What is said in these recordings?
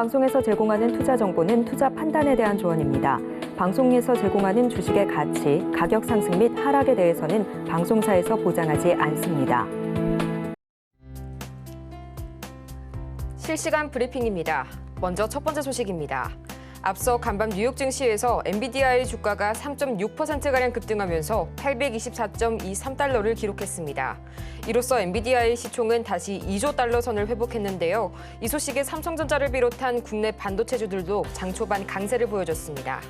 방송에서 제공하는 투자 정보는 투자 판단에 대한 조언입니다. 방송에서 제공하는 주식의 가치, 가격 상승 및 하락에 대해서는 방송사에서 보장하지 않습니다. 실시간 브리핑입니다. 먼저 첫 번째 소식입니다. 앞서 간밤 뉴욕 증시에서 엔비디아의 주가가 3.6%가량 급등하면서 824.23달러를 기록했습니다. 이로써 엔비디아의 시총은 다시 2조 달러 선을 회복했는데요. 이 소식에 삼성전자를 비롯한 국내 반도체주들도 장 초반 강세를 보여줬습니다.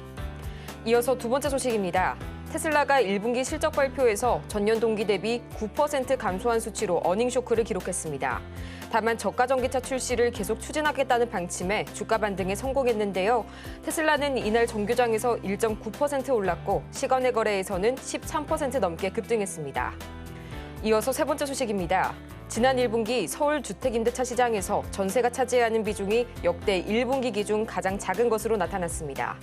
이어서 두 번째 소식입니다. 테슬라가 1분기 실적 발표에서 전년 동기 대비 9% 감소한 수치로 어닝 쇼크를 기록했습니다. 다만 저가 전기차 출시를 계속 추진하겠다는 방침에 주가 반등에 성공했는데요. 테슬라는 이날 정규장에서 1.9% 올랐고 시간외 거래에서는 13% 넘게 급등했습니다. 이어서 세 번째 소식입니다. 지난 1분기 서울 주택임대차 시장에서 전세가 차지하는 비중이 역대 1분기 기준 가장 작은 것으로 나타났습니다.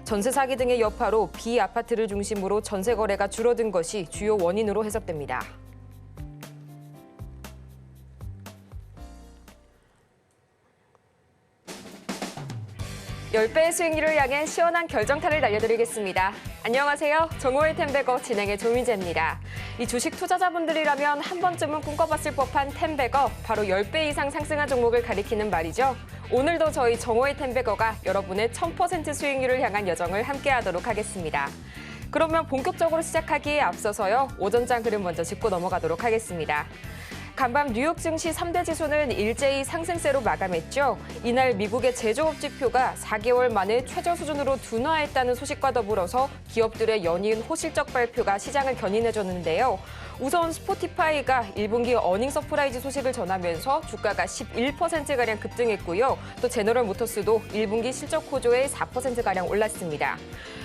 전세 사기 등의 여파로 비아파트를 중심으로 전세 거래가 줄어든 것이 주요 원인으로 해석됩니다. (10배의) 수익률을 향해 시원한 결정타를 날려드리겠습니다. 안녕하세요. 정호의 템베거 진행의 조민재입니다. 이 주식 투자자분들이라면 한 번쯤은 꿈꿔봤을 법한 템베거, 바로 10배 이상 상승한 종목을 가리키는 말이죠. 오늘도 저희 정호의 템베거가 여러분의 1000% 수익률을 향한 여정을 함께하도록 하겠습니다. 그러면 본격적으로 시작하기에 앞서서요. 오전장 흐름 먼저 짚고 넘어가도록 하겠습니다. 간밤 뉴욕 증시 3대 지수는 일제히 상승세로 마감했죠. 이날 미국의 제조업 지표가 4개월 만에 최저 수준으로 둔화했다는 소식과 더불어서 기업들의 연이은 호실적 발표가 시장을 견인해줬는데요. 우선 스포티파이가 1분기 어닝 서프라이즈 소식을 전하면서 주가가 11%가량 급등했고요. 또 제너럴 모터스도 1분기 실적 호조에 4%가량 올랐습니다.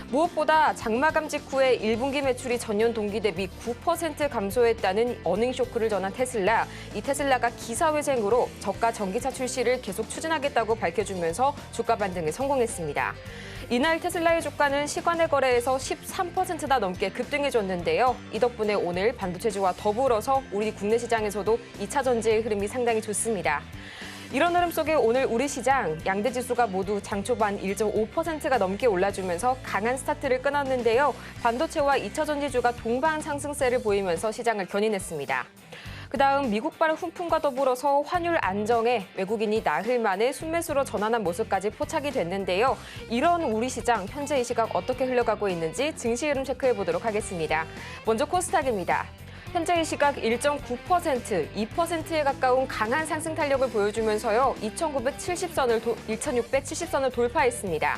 무엇보다 장마감 직후에 1분기 매출이 전년 동기 대비 9% 감소했다는 어닝 쇼크를 전한 테슬라. 이 테슬라가 기사회생으로 저가 전기차 출시를 계속 추진하겠다고 밝혀주면서 주가 반등에 성공했습니다. 이날 테슬라의 주가는 시간외 거래에서 13%나 넘게 급등해줬는데요. 이 덕분에 오늘 반도체주와 더불어서 우리 국내 시장에서도 2차 전지의 흐름이 상당히 좋습니다. 이런 흐름 속에 오늘 우리 시장 양대 지수가 모두 장 초반 1.5%가 넘게 올라주면서 강한 스타트를 끊었는데요. 반도체와 2차 전지주가 동반 상승세를 보이면서 시장을 견인했습니다. 그다음 미국발 훈풍과 더불어서 환율 안정에 외국인이 나흘 만에 순매수로 전환한 모습까지 포착이 됐는데요. 이런 우리 시장 현재 이 시각 어떻게 흘러가고 있는지 증시 흐름 체크해 보도록 하겠습니다. 먼저 코스닥입니다. 현재 이 시각 1.9%, 2%에 가까운 강한 상승 탄력을 보여주면서요. 2670선을 돌파했습니다.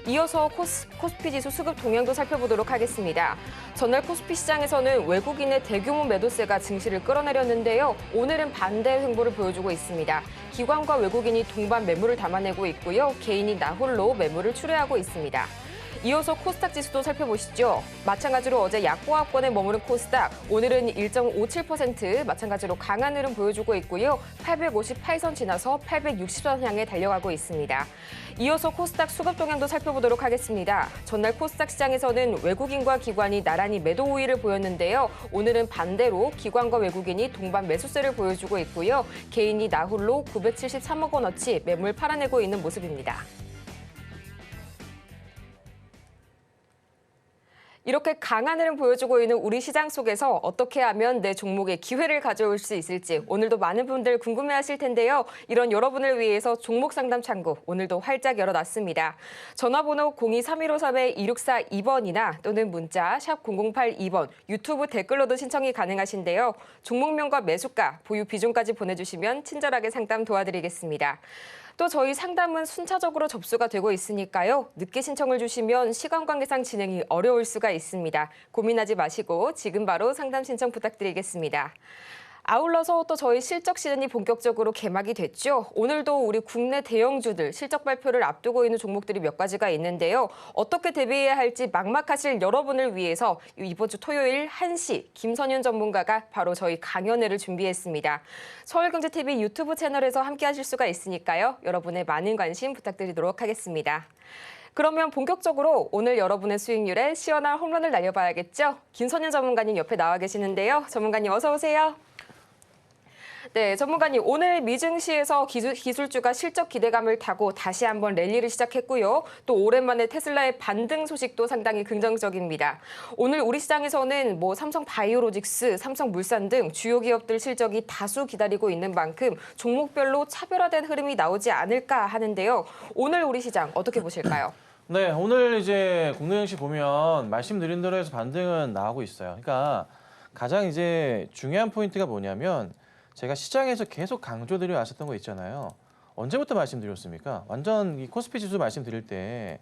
이어서 코스피 지수 수급 동향도 살펴보도록 하겠습니다. 전날 코스피 시장에서는 외국인의 대규모 매도세가 증시를 끌어내렸는데요. 오늘은 반대 횡보를 보여주고 있습니다. 기관과 외국인이 동반 매물을 담아내고 있고요. 개인이 나홀로 매물을 출회하고 있습니다. 이어서 코스닥 지수도 살펴보시죠. 마찬가지로 어제 약보합권에 머무른 코스닥, 오늘은 1.57% 마찬가지로 강한 흐름 보여주고 있고요. 858선 지나서 860선 향해 달려가고 있습니다. 이어서 코스닥 수급 동향도 살펴보도록 하겠습니다. 전날 코스닥 시장에서는 외국인과 기관이 나란히 매도 우위를 보였는데요. 오늘은 반대로 기관과 외국인이 동반 매수세를 보여주고 있고요. 개인이 나홀로 973억 원어치 매물 팔아내고 있는 모습입니다. 이렇게 강한 흐름 보여주고 있는 우리 시장 속에서 어떻게 하면 내 종목에 기회를 가져올 수 있을지 오늘도 많은 분들 궁금해하실 텐데요. 이런 여러분을 위해서 종목 상담 창구 오늘도 활짝 열어놨습니다. 전화번호 023153-2642번이나 또는 문자 샵 0082번, 유튜브 댓글로도 신청이 가능하신데요. 종목명과 매수가, 보유 비중까지 보내주시면 친절하게 상담 도와드리겠습니다. 또 저희 상담은 순차적으로 접수가 되고 있으니까요. 늦게 신청을 주시면 시간 관계상 진행이 어려울 수가 있습니다. 고민하지 마시고 지금 바로 상담 신청 부탁드리겠습니다. 아울러서 또 저희 실적 시즌이 본격적으로 개막이 됐죠. 오늘도 우리 국내 대형주들 실적 발표를 앞두고 있는 종목들이 몇 가지가 있는데요. 어떻게 대비해야 할지 막막하실 여러분을 위해서 이번 주 토요일 1시 김선윤 전문가가 바로 저희 강연회를 준비했습니다. 서울경제TV 유튜브 채널에서 함께하실 수가 있으니까요. 여러분의 많은 관심 부탁드리도록 하겠습니다. 그러면 본격적으로 오늘 여러분의 수익률에 시원한 홈런을 날려봐야겠죠. 김선윤 전문가님 옆에 나와 계시는데요. 전문가님 어서 오세요. 네, 전문가님 오늘 미증시에서 기술주가 실적 기대감을 타고 다시 한번 랠리를 시작했고요. 또 오랜만에 테슬라의 반등 소식도 상당히 긍정적입니다. 오늘 우리 시장에서는 삼성 바이오로직스, 삼성물산 등 주요 기업들 실적이 다수 기다리고 있는 만큼 종목별로 차별화된 흐름이 나오지 않을까 하는데요. 오늘 우리 시장 어떻게 보실까요? 네, 오늘 이제 국내 증시 보면 말씀드린 대로 해서 반등은 나오고 있어요. 그러니까 가장 이제 중요한 포인트가 뭐냐면 제가 시장에서 계속 강조드려 왔었던 거 있잖아요. 언제부터 말씀드렸습니까? 완전 이 코스피 지수 말씀드릴 때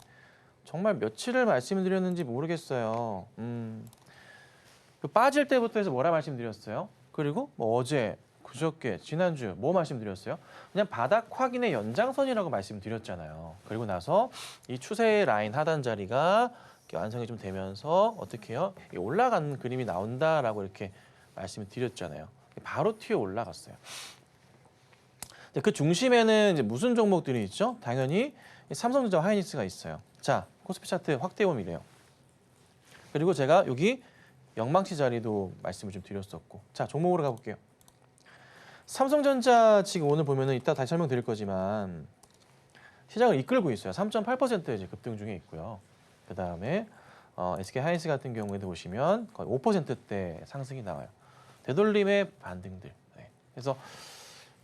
정말 며칠을 말씀드렸는지 모르겠어요. 그 빠질 때부터 해서 뭐라 말씀드렸어요? 그리고 어제, 그저께, 지난주 뭐 말씀드렸어요? 그냥 바닥 확인의 연장선이라고 말씀드렸잖아요. 그리고 나서 이 추세의 라인 하단 자리가 이렇게 완성이 좀 되면서 어떻게 해요? 올라가는 그림이 나온다라고 이렇게 말씀을 드렸잖아요. 바로 튀어 올라갔어요. 그 중심에는 이제 무슨 종목들이 있죠? 당연히 삼성전자, 하이닉스가 있어요. 자, 코스피 차트 확대해 보면 이래요. 그리고 제가 여기 영망치 자리도 말씀을 좀 드렸었고. 자, 종목으로 가볼게요. 삼성전자 지금 오늘 보면은 이따 다시 설명드릴 거지만 시장을 이끌고 있어요. 3.8% 이제 급등 중에 있고요. 그 다음에 SK 하이닉스 같은 경우에도 보시면 거의 5%대 상승이 나와요. 되돌림의 반등들. 네. 그래서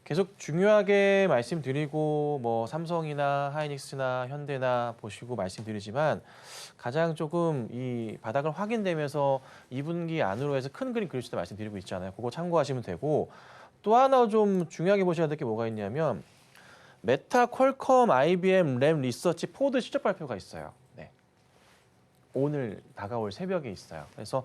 계속 중요하게 말씀드리고 삼성이나 하이닉스나 현대나 보시고 말씀드리지만 가장 조금 이 바닥을 확인되면서 2분기 안으로 해서 큰 그림 그릴 수 있다 말씀드리고 있잖아요. 그거 참고하시면 되고 또 하나 좀 중요하게 보셔야 될 게 뭐가 있냐면 메타, 퀄컴, IBM, 램, 리서치, 포드 실적 발표가 있어요. 네. 오늘 다가올 새벽에 있어요. 그래서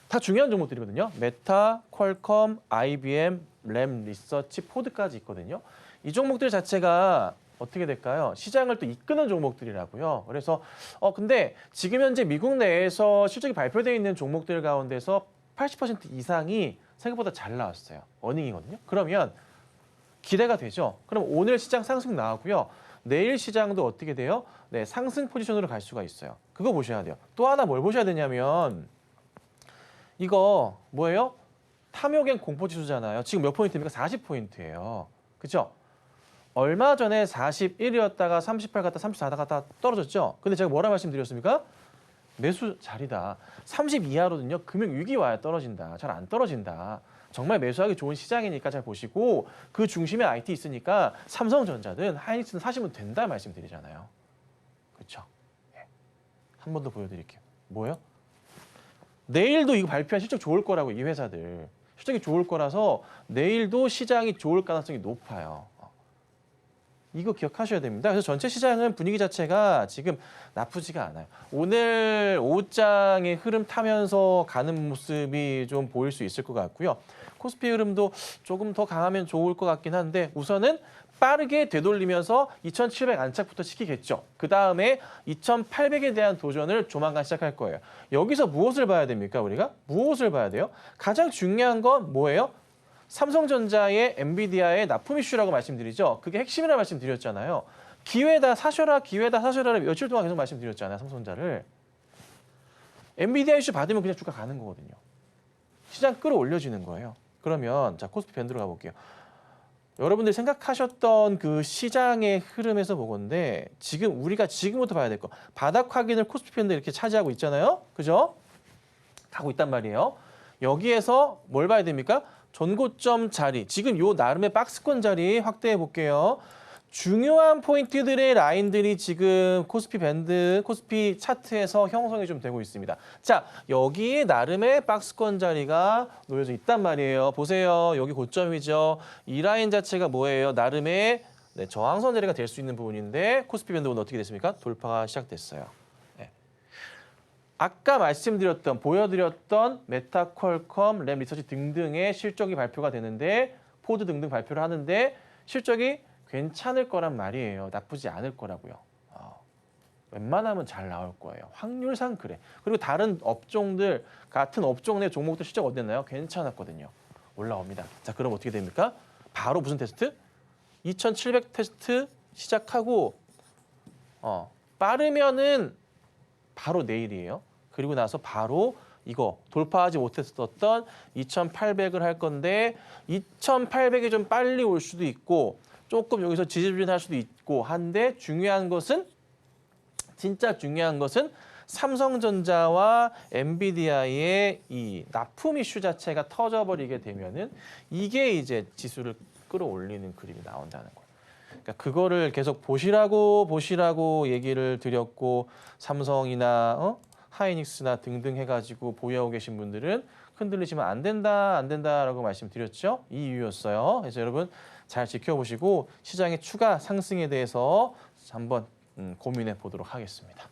다 중요한 종목들이거든요. 메타, 퀄컴, IBM, 램, 리서치, 포드까지 있거든요. 이 종목들 자체가 어떻게 될까요? 시장을 또 이끄는 종목들이라고요. 그래서 근데 지금 현재 미국 내에서 실적이 발표되어 있는 종목들 가운데서 80% 이상이 생각보다 잘 나왔어요. 어닝이거든요. 그러면 기대가 되죠. 그럼 오늘 시장 상승 나왔고요. 내일 시장도 어떻게 돼요? 네, 상승 포지션으로 갈 수가 있어요. 그거 보셔야 돼요. 또 하나 뭘 보셔야 되냐면 이거 뭐예요? 탐욕행 공포지수잖아요. 지금 몇 포인트입니까? 40포인트예요. 그렇죠? 얼마 전에 41이었다가 38 갔다 34 갔다 떨어졌죠? 근데 제가 뭐라 말씀드렸습니까? 매수 자리다. 30 이하로는요. 금융위기 와야 떨어진다. 잘 안 떨어진다. 정말 매수하기 좋은 시장이니까 잘 보시고 그 중심에 IT 있으니까 삼성전자든 하이닉스든 사시면 된다 말씀드리잖아요. 그렇죠? 네. 한 번 더 보여드릴게요. 뭐예요? 내일도 이거 발표한 실적 좋을 거라고 이 회사들. 실적이 좋을 거라서 내일도 시장이 좋을 가능성이 높아요. 이거 기억하셔야 됩니다. 그래서 전체 시장은 분위기 자체가 지금 나쁘지가 않아요. 오늘 오후장의 흐름 타면서 가는 모습이 좀 보일 수 있을 것 같고요. 코스피 흐름도 조금 더 강하면 좋을 것 같긴 한데 우선은 빠르게 되돌리면서 2,700 안착부터 시키겠죠. 그 다음에 2,800에 대한 도전을 조만간 시작할 거예요. 여기서 무엇을 봐야 됩니까, 우리가? 무엇을 봐야 돼요? 가장 중요한 건 뭐예요? 삼성전자의 엔비디아의 납품 이슈라고 말씀드리죠. 그게 핵심이라고 말씀드렸잖아요. 기회다 사셔라, 기회다 사셔라를 며칠 동안 계속 말씀드렸잖아요, 삼성전자를. 엔비디아 이슈 받으면 그냥 주가 가는 거거든요. 시장 끌어올려지는 거예요. 그러면 자 코스피 밴드로 가볼게요. 여러분들이 생각하셨던 그 시장의 흐름에서 보건데 지금 우리가 지금부터 봐야 될 거. 바닥 확인을 코스피 밴드 이렇게 차지하고 있잖아요. 그죠? 가고 있단 말이에요. 여기에서 뭘 봐야 됩니까? 전고점 자리. 지금 요 나름의 박스권 자리 확대해 볼게요. 중요한 포인트들의 라인들이 지금 코스피 밴드, 코스피 차트에서 형성이 좀 되고 있습니다. 자, 여기에 나름의 박스권 자리가 놓여져 있단 말이에요. 보세요. 여기 고점이죠. 이 라인 자체가 뭐예요? 나름의 저항선 자리가 될 수 있는 부분인데 코스피 밴드 오늘 어떻게 됐습니까? 돌파가 시작됐어요. 네. 아까 말씀드렸던, 보여드렸던 메타, 퀄컴, 램, 리서치 등등의 실적이 발표가 되는데 포드 등등 발표를 하는데 실적이 괜찮을 거란 말이에요. 나쁘지 않을 거라고요. 웬만하면 잘 나올 거예요. 확률상 그래. 그리고 다른 업종들, 같은 업종 내 종목들 실적 어땠나요? 괜찮았거든요. 올라옵니다. 자, 그럼 어떻게 됩니까? 바로 무슨 테스트? 2,700 테스트 시작하고 빠르면은 바로 내일이에요. 그리고 나서 바로 이거 돌파하지 못했었던 2,800을 할 건데 2,800이 좀 빨리 올 수도 있고 조금 여기서 지지부진할 수도 있고 한데 진짜 중요한 것은 삼성전자와 엔비디아의 이 납품 이슈 자체가 터져버리게 되면은 이게 이제 지수를 끌어올리는 그림이 나온다는 거예요. 그러니까 그거를 계속 보시라고 얘기를 드렸고 삼성이나 하이닉스나 등등 해가지고 보유하고 계신 분들은 흔들리시면 안 된다라고 말씀드렸죠. 이 이유였어요. 그래서 여러분 잘 지켜보시고 시장의 추가 상승에 대해서 한번 고민해 보도록 하겠습니다.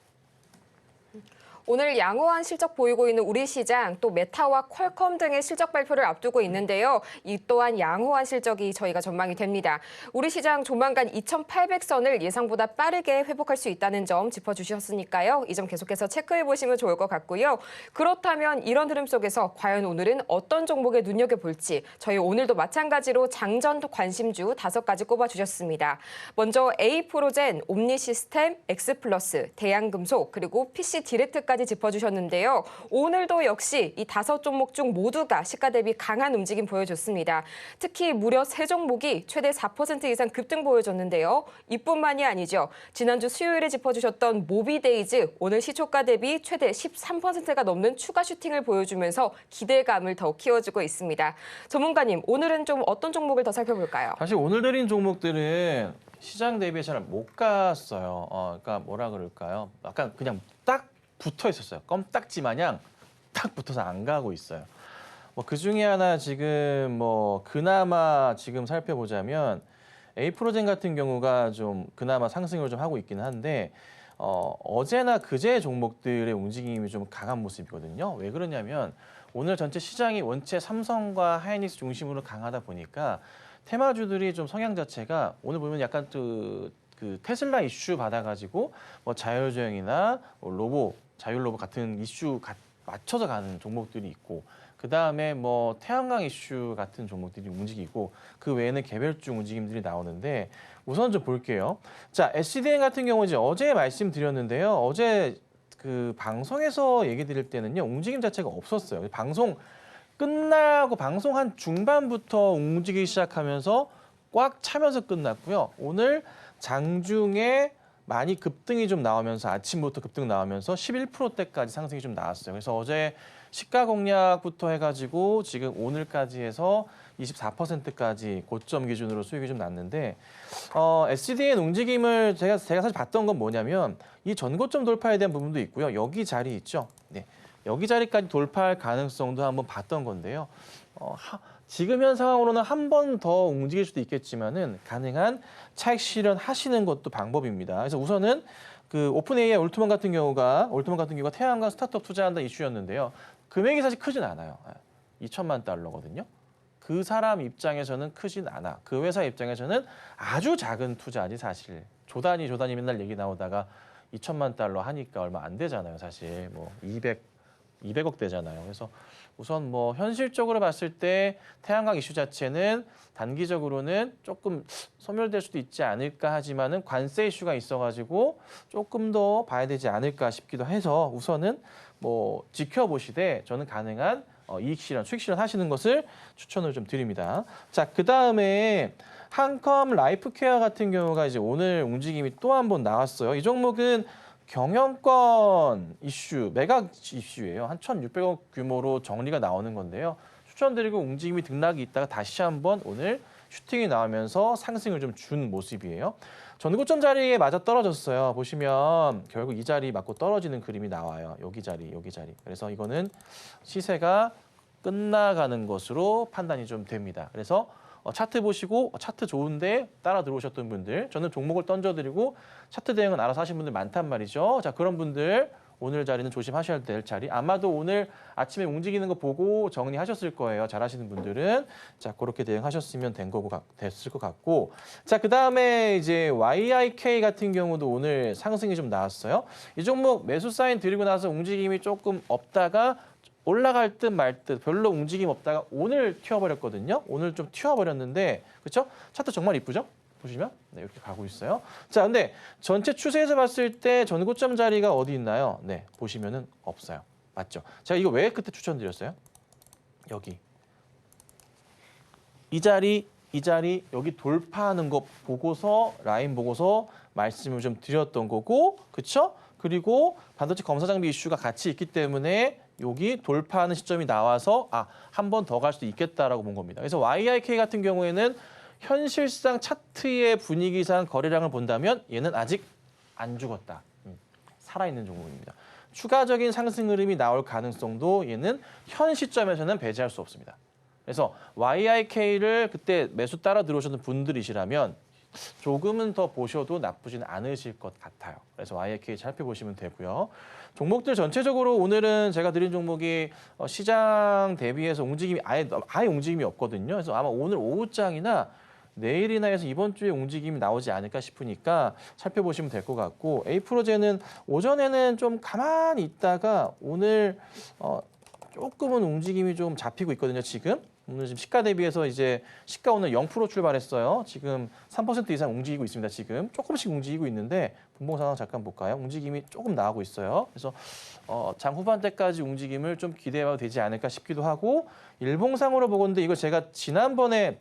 오늘 양호한 실적 보이고 있는 우리 시장, 또 메타와 퀄컴 등의 실적 발표를 앞두고 있는데요. 이 또한 양호한 실적이 저희가 전망이 됩니다. 우리 시장 조만간 2,800선을 예상보다 빠르게 회복할 수 있다는 점 짚어주셨으니까요. 이 점 계속해서 체크해 보시면 좋을 것 같고요. 그렇다면 이런 흐름 속에서 과연 오늘은 어떤 종목에 눈여겨볼지 저희 오늘도 마찬가지로 장전 관심주 5가지 꼽아주셨습니다. 먼저 A프로젠, 옴니시스템, 엑스플러스, 대양금속, 그리고 PC디렉트까지 짚어주셨는데요. 오늘도 역시 이 5종목 중 모두가 시가 대비 강한 움직임 보여줬습니다. 특히 무려 3종목이 최대 4% 이상 급등 보여줬는데요. 이뿐만이 아니죠. 지난주 수요일에 짚어주셨던 모비데이즈 오늘 시초가 대비 최대 13%가 넘는 추가 슈팅을 보여주면서 기대감을 더 키워주고 있습니다. 전문가님, 오늘은 좀 어떤 종목을 더 살펴볼까요? 사실 오늘 드린 종목들은 시장 대비에 잘 못 갔어요. 그러니까 뭐라 그럴까요? 약간 그냥 딱 붙어 있었어요. 껌딱지 마냥 딱 붙어서 안 가고 있어요. 그 중에 하나 지금 그나마 지금 살펴보자면 A프로젠 같은 경우가 좀 그나마 상승을 좀 하고 있기는 한데 어제나 그제 종목들의 움직임이 좀 강한 모습이거든요. 왜 그러냐면 오늘 전체 시장이 원체 삼성과 하이닉스 중심으로 강하다 보니까 테마주들이 좀 성향 자체가 오늘 보면 약간 그 테슬라 이슈 받아가지고 자율주행이나 자율로봇 같은 이슈 맞춰서 가는 종목들이 있고 그 다음에 태양광 이슈 같은 종목들이 움직이고 그 외에는 개별주 움직임들이 나오는데 우선 좀 볼게요. 자, SDN 같은 경우 이제 어제 말씀드렸는데요. 어제 그 방송에서 얘기 드릴 때는요 움직임 자체가 없었어요. 방송 끝나고 방송 한 중반부터 움직이기 시작하면서 꽉 차면서 끝났고요. 오늘 장중에 많이 급등이 좀 나오면서 아침부터 급등 나오면서 11%대까지 상승이 좀 나왔어요. 그래서 어제 시가 공략부터 해가지고 지금 오늘까지 해서 24%까지 고점 기준으로 수익이 좀 났는데 SDN 움직임을 제가 사실 봤던 건 뭐냐면 이 전고점 돌파에 대한 부분도 있고요. 여기 자리 있죠. 네, 여기 자리까지 돌파할 가능성도 한번 봤던 건데요. 지금 현 상황으로는 한 번 더 움직일 수도 있겠지만은 가능한 차익 실현하시는 것도 방법입니다. 그래서 우선은 그 오픈 AI 올트먼 같은 경우가 태양광 스타트업 투자한다 이슈였는데요. 금액이 사실 크진 않아요. 2천만 달러거든요. 그 사람 입장에서는 크진 않아. 그 회사 입장에서는 아주 작은 투자지 사실. 조단위 맨날 얘기 나오다가 2천만 달러 하니까 얼마 안 되잖아요. 사실 200억 되잖아요. 그래서 우선 현실적으로 봤을 때 태양광 이슈 자체는 단기적으로는 조금 소멸될 수도 있지 않을까 하지만은 관세 이슈가 있어가지고 조금 더 봐야 되지 않을까 싶기도 해서 우선은 지켜보시되 저는 가능한 이익 실현, 수익 실현 하시는 것을 추천을 좀 드립니다. 자, 그 다음에 한컴 라이프케어 같은 경우가 이제 오늘 움직임이 또 한 번 나왔어요. 이 종목은 경영권 이슈, 매각 이슈예요. 한 1,600억 규모로 정리가 나오는 건데요. 추천드리고 움직임이 등락이 있다가 다시 한번 오늘 슈팅이 나오면서 상승을 좀 준 모습이에요. 전고점 자리에 맞아 떨어졌어요. 보시면 결국 이 자리 맞고 떨어지는 그림이 나와요. 여기 자리. 그래서 이거는 시세가 끝나가는 것으로 판단이 좀 됩니다. 그래서 차트 보시고 차트 좋은데 따라 들어오셨던 분들, 저는 종목을 던져드리고 차트 대응은 알아서 하신 분들 많단 말이죠. 자, 그런 분들 오늘 자리는 조심하셔야 될 자리. 아마도 오늘 아침에 움직이는 거 보고 정리하셨을 거예요. 잘하시는 분들은. 자, 그렇게 대응하셨으면 됐을 것 같고. 자, 그 다음에 이제 YIK 같은 경우도 오늘 상승이 좀 나왔어요. 이 종목 매수 사인 드리고 나서 움직임이 조금 없다가 올라갈 듯 말 듯 별로 움직임 없다가 오늘 튀어버렸거든요. 오늘 좀 튀어버렸는데, 그렇죠? 차트 정말 이쁘죠? 보시면 이렇게 가고 있어요. 자, 근데 전체 추세에서 봤을 때 전고점 자리가 어디 있나요? 네, 보시면은 없어요. 맞죠? 제가 이거 왜 그때 추천드렸어요? 여기 이 자리 여기 돌파하는 거 보고서 라인 보고서 말씀을 좀 드렸던 거고, 그렇죠? 그리고 반도체 검사 장비 이슈가 같이 있기 때문에 여기 돌파하는 시점이 나와서 한 번 더 갈 수도 있겠다라고 본 겁니다. 그래서 YIK 같은 경우에는 현실상 차트의 분위기상 거래량을 본다면 얘는 아직 안 죽었다. 살아있는 종목입니다. 추가적인 상승 흐름이 나올 가능성도 얘는 현 시점에서는 배제할 수 없습니다. 그래서 YIK를 그때 매수 따라 들어오셨던 분들이시라면 조금은 더 보셔도 나쁘진 않으실 것 같아요. 그래서 YIK 살펴보시면 되고요. 종목들 전체적으로 오늘은 제가 드린 종목이 시장 대비해서 움직임이 아예 움직임이 없거든요. 그래서 아마 오늘 오후장이나 내일이나 해서 이번 주에 움직임이 나오지 않을까 싶으니까 살펴보시면 될 것 같고, 에이프로제는 오전에는 좀 가만히 있다가 오늘 조금은 움직임이 좀 잡히고 있거든요. 지금 오늘 지금 시가 대비해서 이제 시가 오늘 0% 출발했어요. 지금 3% 이상 움직이고 있습니다. 지금 조금씩 움직이고 있는데 분봉 상황 잠깐 볼까요? 움직임이 조금 나오고 있어요. 그래서 장 후반대까지 움직임을 좀 기대해봐도 되지 않을까 싶기도 하고, 일봉상으로 보건데 이거 제가 지난번에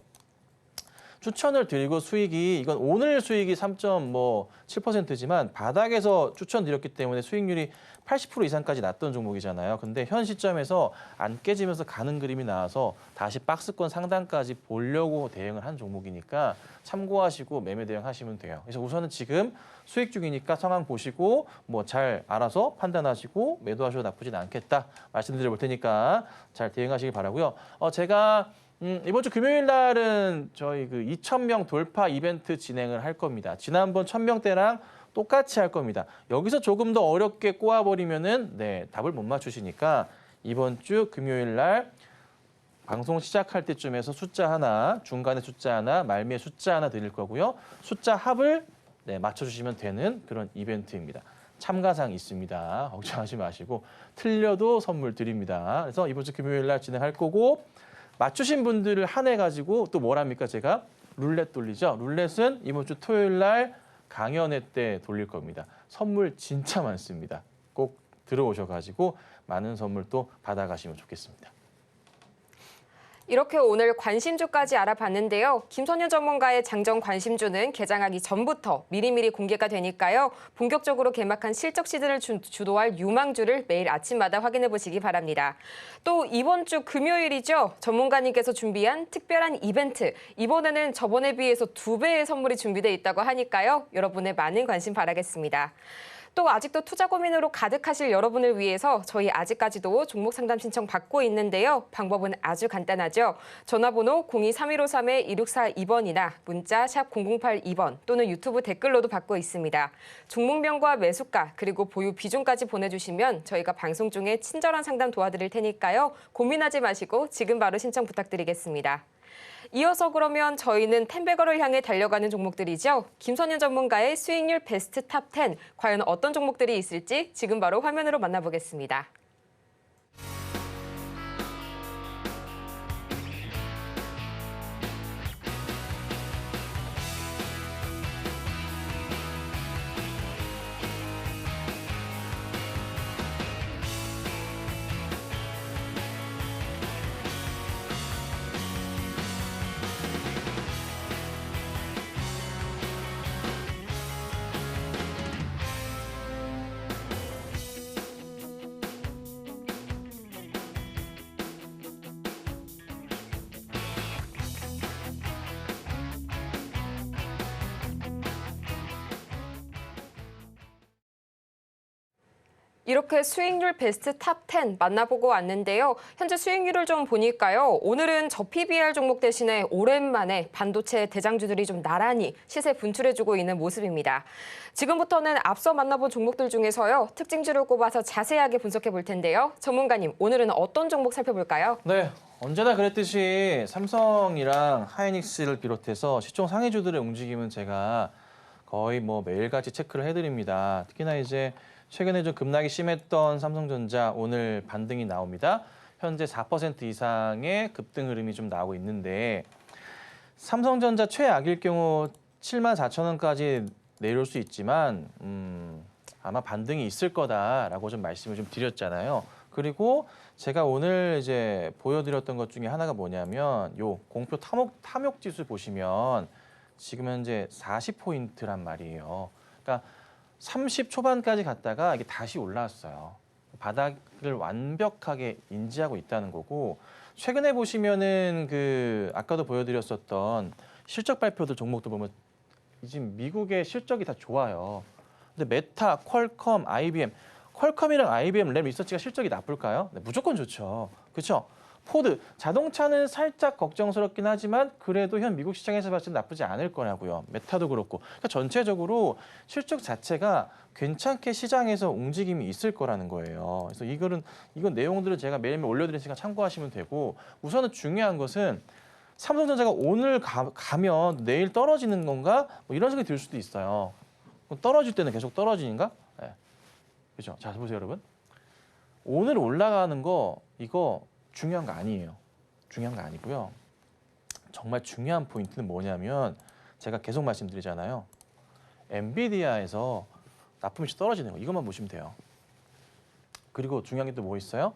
추천을 드리고 수익이 이건 오늘 수익이 3.7%지만 바닥에서 추천드렸기 때문에 수익률이 80% 이상까지 났던 종목이잖아요. 근데 현 시점에서 안 깨지면서 가는 그림이 나와서 다시 박스권 상단까지 보려고 대응을 한 종목이니까 참고하시고 매매 대응하시면 돼요. 그래서 우선은 지금 수익 중이니까 상황 보시고 뭐 잘 알아서 판단하시고 매도하셔도 나쁘진 않겠다 말씀드려 볼 테니까 잘 대응하시길 바라고요. 제가 이번 주 금요일 날은 저희 그 2,000명 돌파 이벤트 진행을 할 겁니다. 지난번 1,000명대랑 똑같이 할 겁니다. 여기서 조금 더 어렵게 꼬아버리면은 답을 못 맞추시니까 이번 주 금요일 날 방송 시작할 때쯤에서 숫자 하나, 중간에 숫자 하나, 말미에 숫자 하나 드릴 거고요. 숫자 합을 맞춰주시면 되는 그런 이벤트입니다. 참가상 있습니다. 걱정하지 마시고 틀려도 선물 드립니다. 그래서 이번 주 금요일 날 진행할 거고, 맞추신 분들을 한해가지고 또 뭘 합니까? 제가 룰렛 돌리죠. 룰렛은 이번 주 토요일 날 강연회 때 돌릴 겁니다. 선물 진짜 많습니다. 꼭 들어오셔가지고 많은 선물 또 받아가시면 좋겠습니다. 이렇게 오늘 관심주까지 알아봤는데요. 김선윤 전문가의 장정 관심주는 개장하기 전부터 미리미리 공개가 되니까요. 본격적으로 개막한 실적 시즌을 주도할 유망주를 매일 아침마다 확인해 보시기 바랍니다. 또 이번 주 금요일이죠. 전문가님께서 준비한 특별한 이벤트. 이번에는 저번에 비해서 2배의 선물이 준비되어 있다고 하니까요. 여러분의 많은 관심 바라겠습니다. 또 아직도 투자 고민으로 가득하실 여러분을 위해서 저희 아직까지도 종목 상담 신청 받고 있는데요. 방법은 아주 간단하죠. 전화번호 023153-2642번이나 문자 샵 0082번 또는 유튜브 댓글로도 받고 있습니다. 종목명과 매수가 그리고 보유 비중까지 보내주시면 저희가 방송 중에 친절한 상담 도와드릴 테니까요. 고민하지 마시고 지금 바로 신청 부탁드리겠습니다. 이어서 그러면 저희는 텐베거를 향해 달려가는 종목들이죠. 김선윤 전문가의 수익률 베스트 탑 10, 과연 어떤 종목들이 있을지 지금 바로 화면으로 만나보겠습니다. 이렇게 수익률 베스트 탑 10 만나보고 왔는데요. 현재 수익률을 좀 보니까요. 오늘은 저PBR 종목 대신에 오랜만에 반도체 대장주들이 좀 나란히 시세 분출해주고 있는 모습입니다. 지금부터는 앞서 만나본 종목들 중에서요. 특징주를 꼽아서 자세하게 분석해 볼 텐데요. 전문가님, 오늘은 어떤 종목 살펴볼까요? 네, 언제나 그랬듯이 삼성이랑 하이닉스를 비롯해서 시총 상위주들의 움직임은 제가 거의 뭐 매일같이 체크를 해드립니다. 특히나 이제 최근에 좀 급락이 심했던 삼성전자 오늘 반등이 나옵니다. 현재 4% 이상의 급등 흐름이 좀 나오고 있는데, 삼성전자 최악일 경우 74,000원까지 내려올 수 있지만 아마 반등이 있을 거다라고 좀 말씀을 좀 드렸잖아요. 그리고 제가 오늘 이제 보여드렸던 것 중에 하나가 뭐냐면 요 공표 탐욕 지수 보시면 지금 현재 40포인트란 말이에요. 그러니까 30 초반까지 갔다가 이게 다시 올라왔어요. 바닥을 완벽하게 인지하고 있다는 거고, 최근에 보시면은 그 아까도 보여드렸었던 실적 발표들 종목도 보면 지금 미국의 실적이 다 좋아요. 근데 메타, 퀄컴, IBM, 퀄컴이랑 IBM 램 리서치가 실적이 나쁠까요? 네, 무조건 좋죠. 그렇죠? 포드, 자동차는 살짝 걱정스럽긴 하지만 그래도 현 미국 시장에서 봤을 때 나쁘지 않을 거라고요. 메타도 그렇고. 그러니까 전체적으로 실적 자체가 괜찮게 시장에서 움직임이 있을 거라는 거예요. 그래서 이건 내용들을 제가 매일매일 올려드리니까 참고하시면 되고, 우선은 중요한 것은 삼성전자가 오늘 가면 내일 떨어지는 건가? 뭐 이런 생각이 들 수도 있어요. 그럼 떨어질 때는 계속 떨어지는가? 네. 그렇죠? 자, 보세요, 여러분. 오늘 올라가는 거 이거 중요한 거 아니에요. 중요한 거 아니고요. 정말 중요한 포인트는 뭐냐면 제가 계속 말씀드리잖아요. 엔비디아에서 납품일치 떨어지는 거 이것만 보시면 돼요. 그리고 중요한 게 또 뭐 있어요?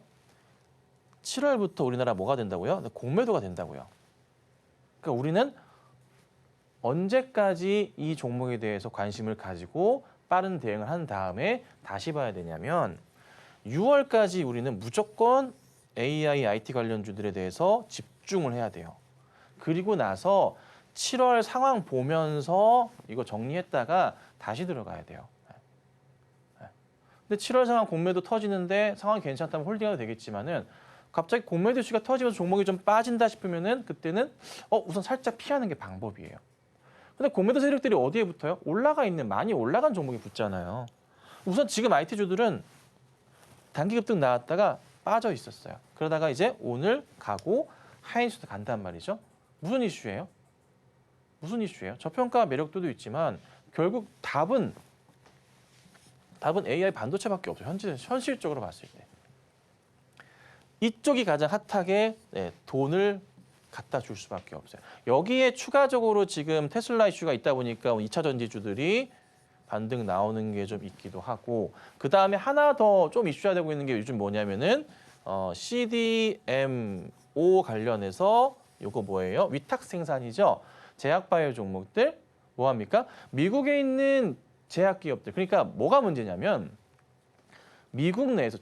7월부터 우리나라 뭐가 된다고요? 공매도가 된다고요. 그러니까 우리는 언제까지 이 종목에 대해서 관심을 가지고 빠른 대응을 한 다음에 다시 봐야 되냐면 6월까지 우리는 무조건 AI, IT 관련주들에 대해서 집중을 해야 돼요. 그리고 나서 7월 상황 보면서 이거 정리했다가 다시 들어가야 돼요. 근데 7월 상황 공매도 터지는데 상황이 괜찮다면 홀딩해도 되겠지만은 갑자기 공매도 이슈가 터지면서 종목이 좀 빠진다 싶으면은 그때는 우선 살짝 피하는 게 방법이에요. 근데 공매도 세력들이 어디에 붙어요? 많이 올라간 종목이 붙잖아요. 우선 지금 IT주들은 단기 급등 나왔다가 빠져 있었어요. 그러다가 이제 오늘 가고 하이닉스도 간단 말이죠. 무슨 이슈예요? 무슨 이슈예요? 저평가 매력도도 있지만 결국 답은 AI 반도체밖에 없어요. 현실적으로 봤을 때. 이쪽이 가장 핫하게 돈을 갖다 줄 수밖에 없어요. 여기에 추가적으로 지금 테슬라 이슈가 있다 보니까 2차 전지주들이 반등 나오는 게 좀 있기도 하고, 그 다음에 하나 더 좀 이슈화 되고 있는 게 요즘 뭐냐면은 CDMO 관련해서 요거 뭐예요? 위탁 생산이죠. 제약바이오 종목들 뭐합니까? 미국에 있는 제약기업들. 그러니까 뭐가 문제냐면 미국 내에서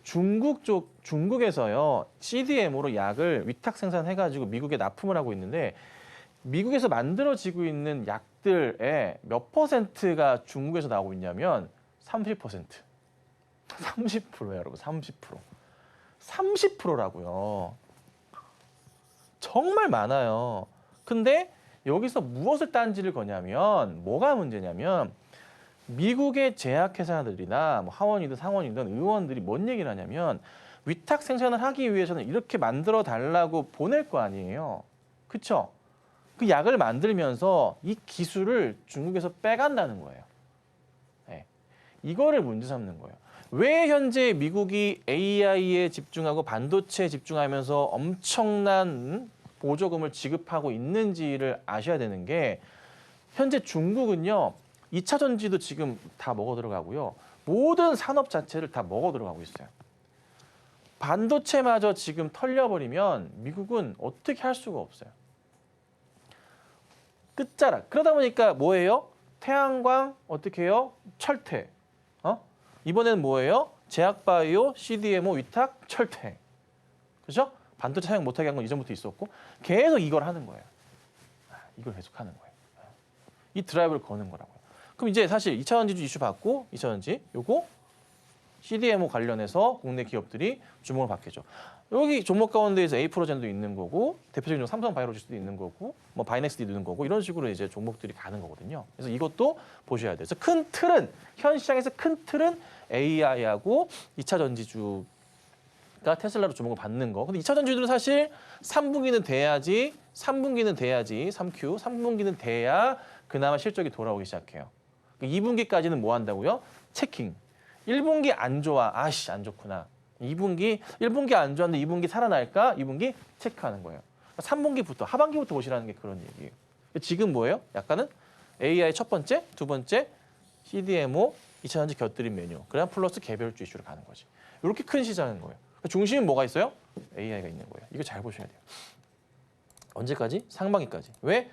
중국에서요 CDMO로 약을 위탁 생산해가지고 미국에 납품을 하고 있는데, 미국에서 만들어지고 있는 약들의 몇 퍼센트가 중국에서 나오고 있냐면 30%. 30%예요, 여러분. 30%. 30%라고요. 정말 많아요. 근데 여기서 무엇을 딴지를 거냐면 뭐가 문제냐면 미국의 제약회사들이나 뭐 하원이든 상원이든 의원들이 뭔 얘기를 하냐면 위탁 생산을 하기 위해서는 이렇게 만들어 달라고 보낼 거 아니에요. 그렇죠? 그 약을 만들면서 이 기술을 중국에서 빼간다는 거예요. 네. 이거를 문제 삼는 거예요. 왜 현재 미국이 AI에 집중하고 반도체에 집중하면서 엄청난 보조금을 지급하고 있는지를 아셔야 되는 게, 현재 중국은요 2차 전지도 지금 다 먹어 들어가고요. 모든 산업 자체를 다 먹어 들어가고 있어요. 반도체마저 지금 털려버리면 미국은 어떻게 할 수가 없어요. 끝자락. 그러다 보니까 뭐예요? 태양광 어떻게 해요? 철퇴. 이번에는 뭐예요? 제약바이오, CDMO, 위탁, 철퇴. 그렇죠? 반도체 사용 못하게 한 건 이전부터 있었고 계속 이걸 하는 거예요. 이걸 계속 하는 거예요. 이 드라이브를 거는 거라고요. 그럼 이제 사실 2차 전지주 이슈 받고 2차 전지 요거 CDMO 관련해서 국내 기업들이 주목을 받겠죠. 여기 종목 가운데에서 A 프로젠도 있는 거고 대표적인 종목 삼성바이오로직스도 있는 거고 뭐 바이넥스도 있는 거고 이런 식으로 이제 종목들이 가는 거거든요. 그래서 이것도 보셔야 돼요. 그래서 큰 틀은 현 시장에서 큰 틀은 AI하고 2차 전지주가 테슬라로 주목을 받는 거. 근데 2차 전지주들은 사실 3분기는 돼야지 3Q, 3분기는 돼야 그나마 실적이 돌아오기 시작해요. 2분기까지는 뭐 한다고요? 체킹. 1분기 안 좋아. 아씨, 안 좋구나. 1분기 안 좋았는데 2분기 살아날까? 2분기 체크하는 거예요. 3분기부터, 하반기부터 보시라는 게 그런 얘기예요. 지금 뭐예요? 약간은 AI 첫 번째, 두 번째, CDMO, 2차 전지 곁들인 메뉴. 그냥 플러스 개별주 이슈로 가는 거지. 이렇게 큰 시장인 거예요. 중심은 뭐가 있어요? AI가 있는 거예요. 이거 잘 보셔야 돼요. 언제까지? 상반기까지. 왜?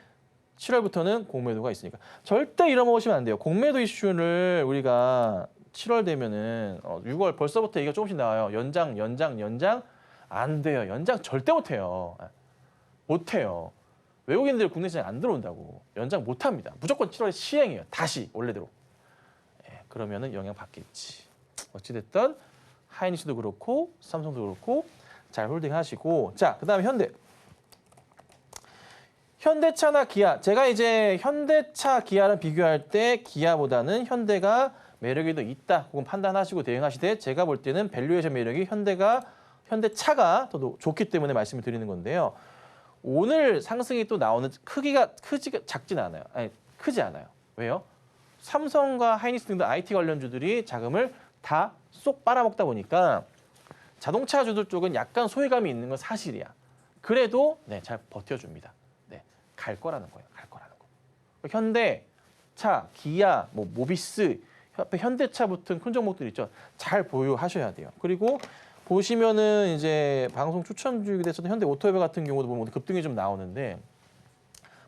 7월부터는 공매도가 있으니까. 절대 잃어먹으시면 안 돼요. 공매도 이슈를 우리가 7월 되면은 6월 벌써부터 얘기가 조금씩 나와요. 연장 안 돼요. 연장 절대 못 해요. 못 해요. 외국인들 국내 시장에 안 들어온다고. 연장 못 합니다. 무조건 7월에 시행이에요. 다시 원래대로. 그러면은 영향 받겠지. 어찌됐든 하이닉스도 그렇고 삼성도 그렇고 잘 홀딩하시고. 자, 그다음에 현대차나 기아. 제가 이제 현대차, 기아를 비교할 때 기아보다는 현대가 매력이 더 있다. 혹은 판단하시고 대응하시되 제가 볼 때는 밸류에이션 매력이 현대차가 더 좋기 때문에 말씀을 드리는 건데요. 오늘 상승이 또 나오는 크지가 작진 않아요. 아니, 크지 않아요. 왜요? 삼성과 하이닉스 등등 IT 관련주들이 자금을 다 쏙 빨아먹다 보니까 자동차주들 쪽은 약간 소외감이 있는 건 사실이야. 그래도 잘 버텨줍니다. 갈 거라는 거예요. 갈 거라는 거. 현대차, 기아, 모비스, 현대차 붙은 큰 종목들 있죠. 잘 보유하셔야 돼요. 그리고 보시면은 이제 방송 추천주에 대해서도 현대 오토웨어 같은 경우도 보면 급등이 좀 나오는데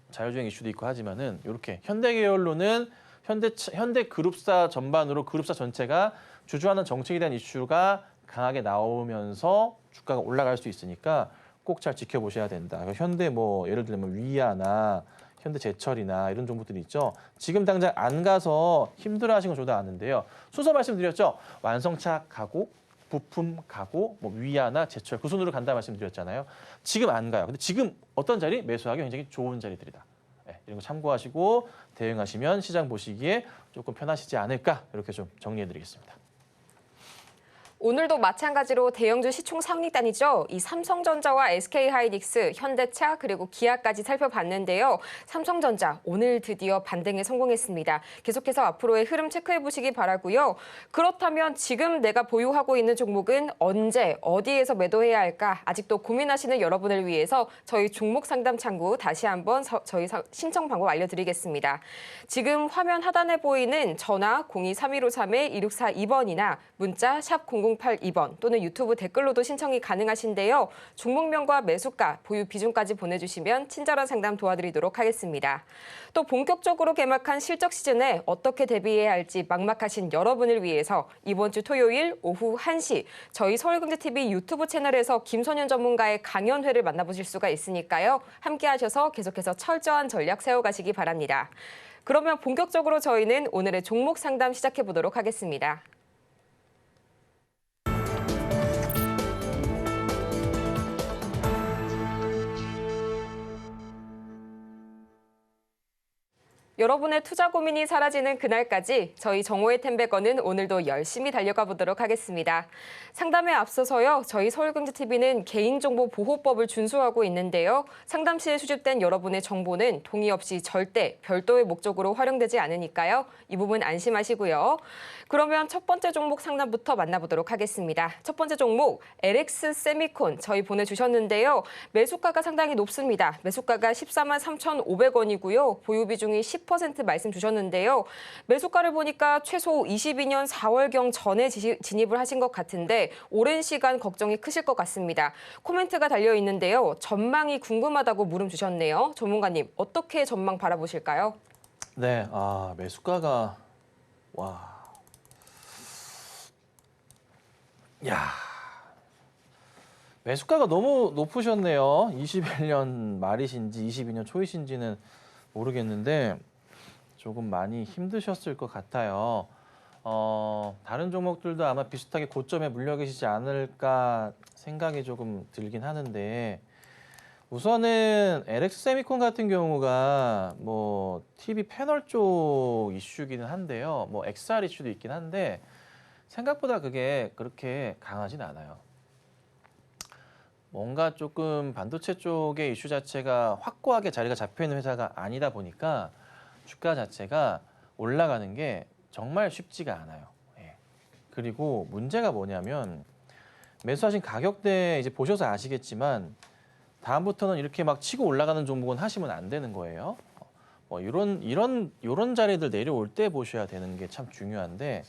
자율주행 이슈도 있고 하지만은 이렇게 현대 계열로는 현대 그룹사 전반으로 그룹사 전체가 주주하는 정책에 대한 이슈가 강하게 나오면서 주가가 올라갈 수 있으니까 꼭 잘 지켜보셔야 된다. 현대 예를 들면 위아나 현대제철이나 이런 종목들이 있죠. 지금 당장 안 가서 힘들어하시는 건 저도 아는데요. 순서 말씀드렸죠. 완성차 가고 부품 가고 위아나 제철 그 순으로 간다 말씀드렸잖아요. 지금 안 가요. 근데 지금 어떤 자리? 매수하기 굉장히 좋은 자리들이다. 이런 거 참고하시고 대응하시면 시장 보시기에 조금 편하시지 않을까 이렇게 좀 정리해드리겠습니다. 오늘도 마찬가지로 대형주 시총 상위단이죠. 이 삼성전자와 SK하이닉스, 현대차 그리고 기아까지 살펴봤는데요. 삼성전자 오늘 드디어 반등에 성공했습니다. 계속해서 앞으로의 흐름 체크해 보시기 바라고요. 그렇다면 지금 내가 보유하고 있는 종목은 언제 어디에서 매도해야 할까? 아직도 고민하시는 여러분을 위해서 저희 종목 상담 창구 다시 한번 저희 신청 방법 알려드리겠습니다. 지금 화면 하단에 보이는 전화 023153-2642번이나 문자 샵 0082번 또는 유튜브 댓글로도 신청이 가능하신데요. 종목명과 매수가, 보유 비중까지 보내주시면 친절한 상담 도와드리도록 하겠습니다. 또 본격적으로 개막한 실적 시즌에 어떻게 대비해야 할지 막막하신 여러분을 위해서 이번 주 토요일 오후 1시 저희 서울경제TV 유튜브 채널에서 김선현 전문가의 강연회를 만나보실 수가 있으니까요. 함께 하셔서 계속해서 철저한 전략 세워가시기 바랍니다. 그러면 본격적으로 저희는 오늘의 종목 상담 시작해 보도록 하겠습니다. 여러분의 투자 고민이 사라지는 그날까지 저희 정오의 템베거는 오늘도 열심히 달려가 보도록 하겠습니다. 상담에 앞서서요. 저희 서울경제TV는 개인정보보호법을 준수하고 있는데요. 상담 시에 수집된 여러분의 정보는 동의 없이 절대 별도의 목적으로 활용되지 않으니까요. 이 부분 안심하시고요. 그러면 첫 번째 종목 상담부터 만나보도록 하겠습니다. 첫 번째 종목 LX 세미콘 저희 보내주셨는데요. 매수가가 상당히 높습니다. 매수가가 14만 3,500원이고요. 보유 비중이 10% 말씀 주셨는데요. 매수가를 보니까 최소 22년 4월경 전에 진입을 하신 것 같은데 오랜 시간 걱정이 크실 것 같습니다. 코멘트가 달려 있는데요. 전망이 궁금하다고 물음 주셨네요. 전문가님 어떻게 전망 바라보실까요? 네, 매수가가 매수가가 너무 높으셨네요. 21년 말이신지 22년 초이신지는 모르겠는데 조금 많이 힘드셨을 것 같아요. 다른 종목들도 아마 비슷하게 고점에 물려 계시지 않을까 생각이 조금 들긴 하는데 우선은 LX 세미콘 같은 경우가 TV 패널 쪽 이슈기는 한데요. XR 이슈도 있긴 한데 생각보다 그게 그렇게 강하진 않아요. 뭔가 조금 반도체 쪽의 이슈 자체가 확고하게 자리가 잡혀 있는 회사가 아니다 보니까 주가 자체가 올라가는 게 정말 쉽지가 않아요. 그리고 문제가 뭐냐면 매수하신 가격대 이제 보셔서 아시겠지만 다음부터는 이렇게 막 치고 올라가는 종목은 하시면 안 되는 거예요. 이런 자리들 내려올 때 보셔야 되는 게 참 중요한데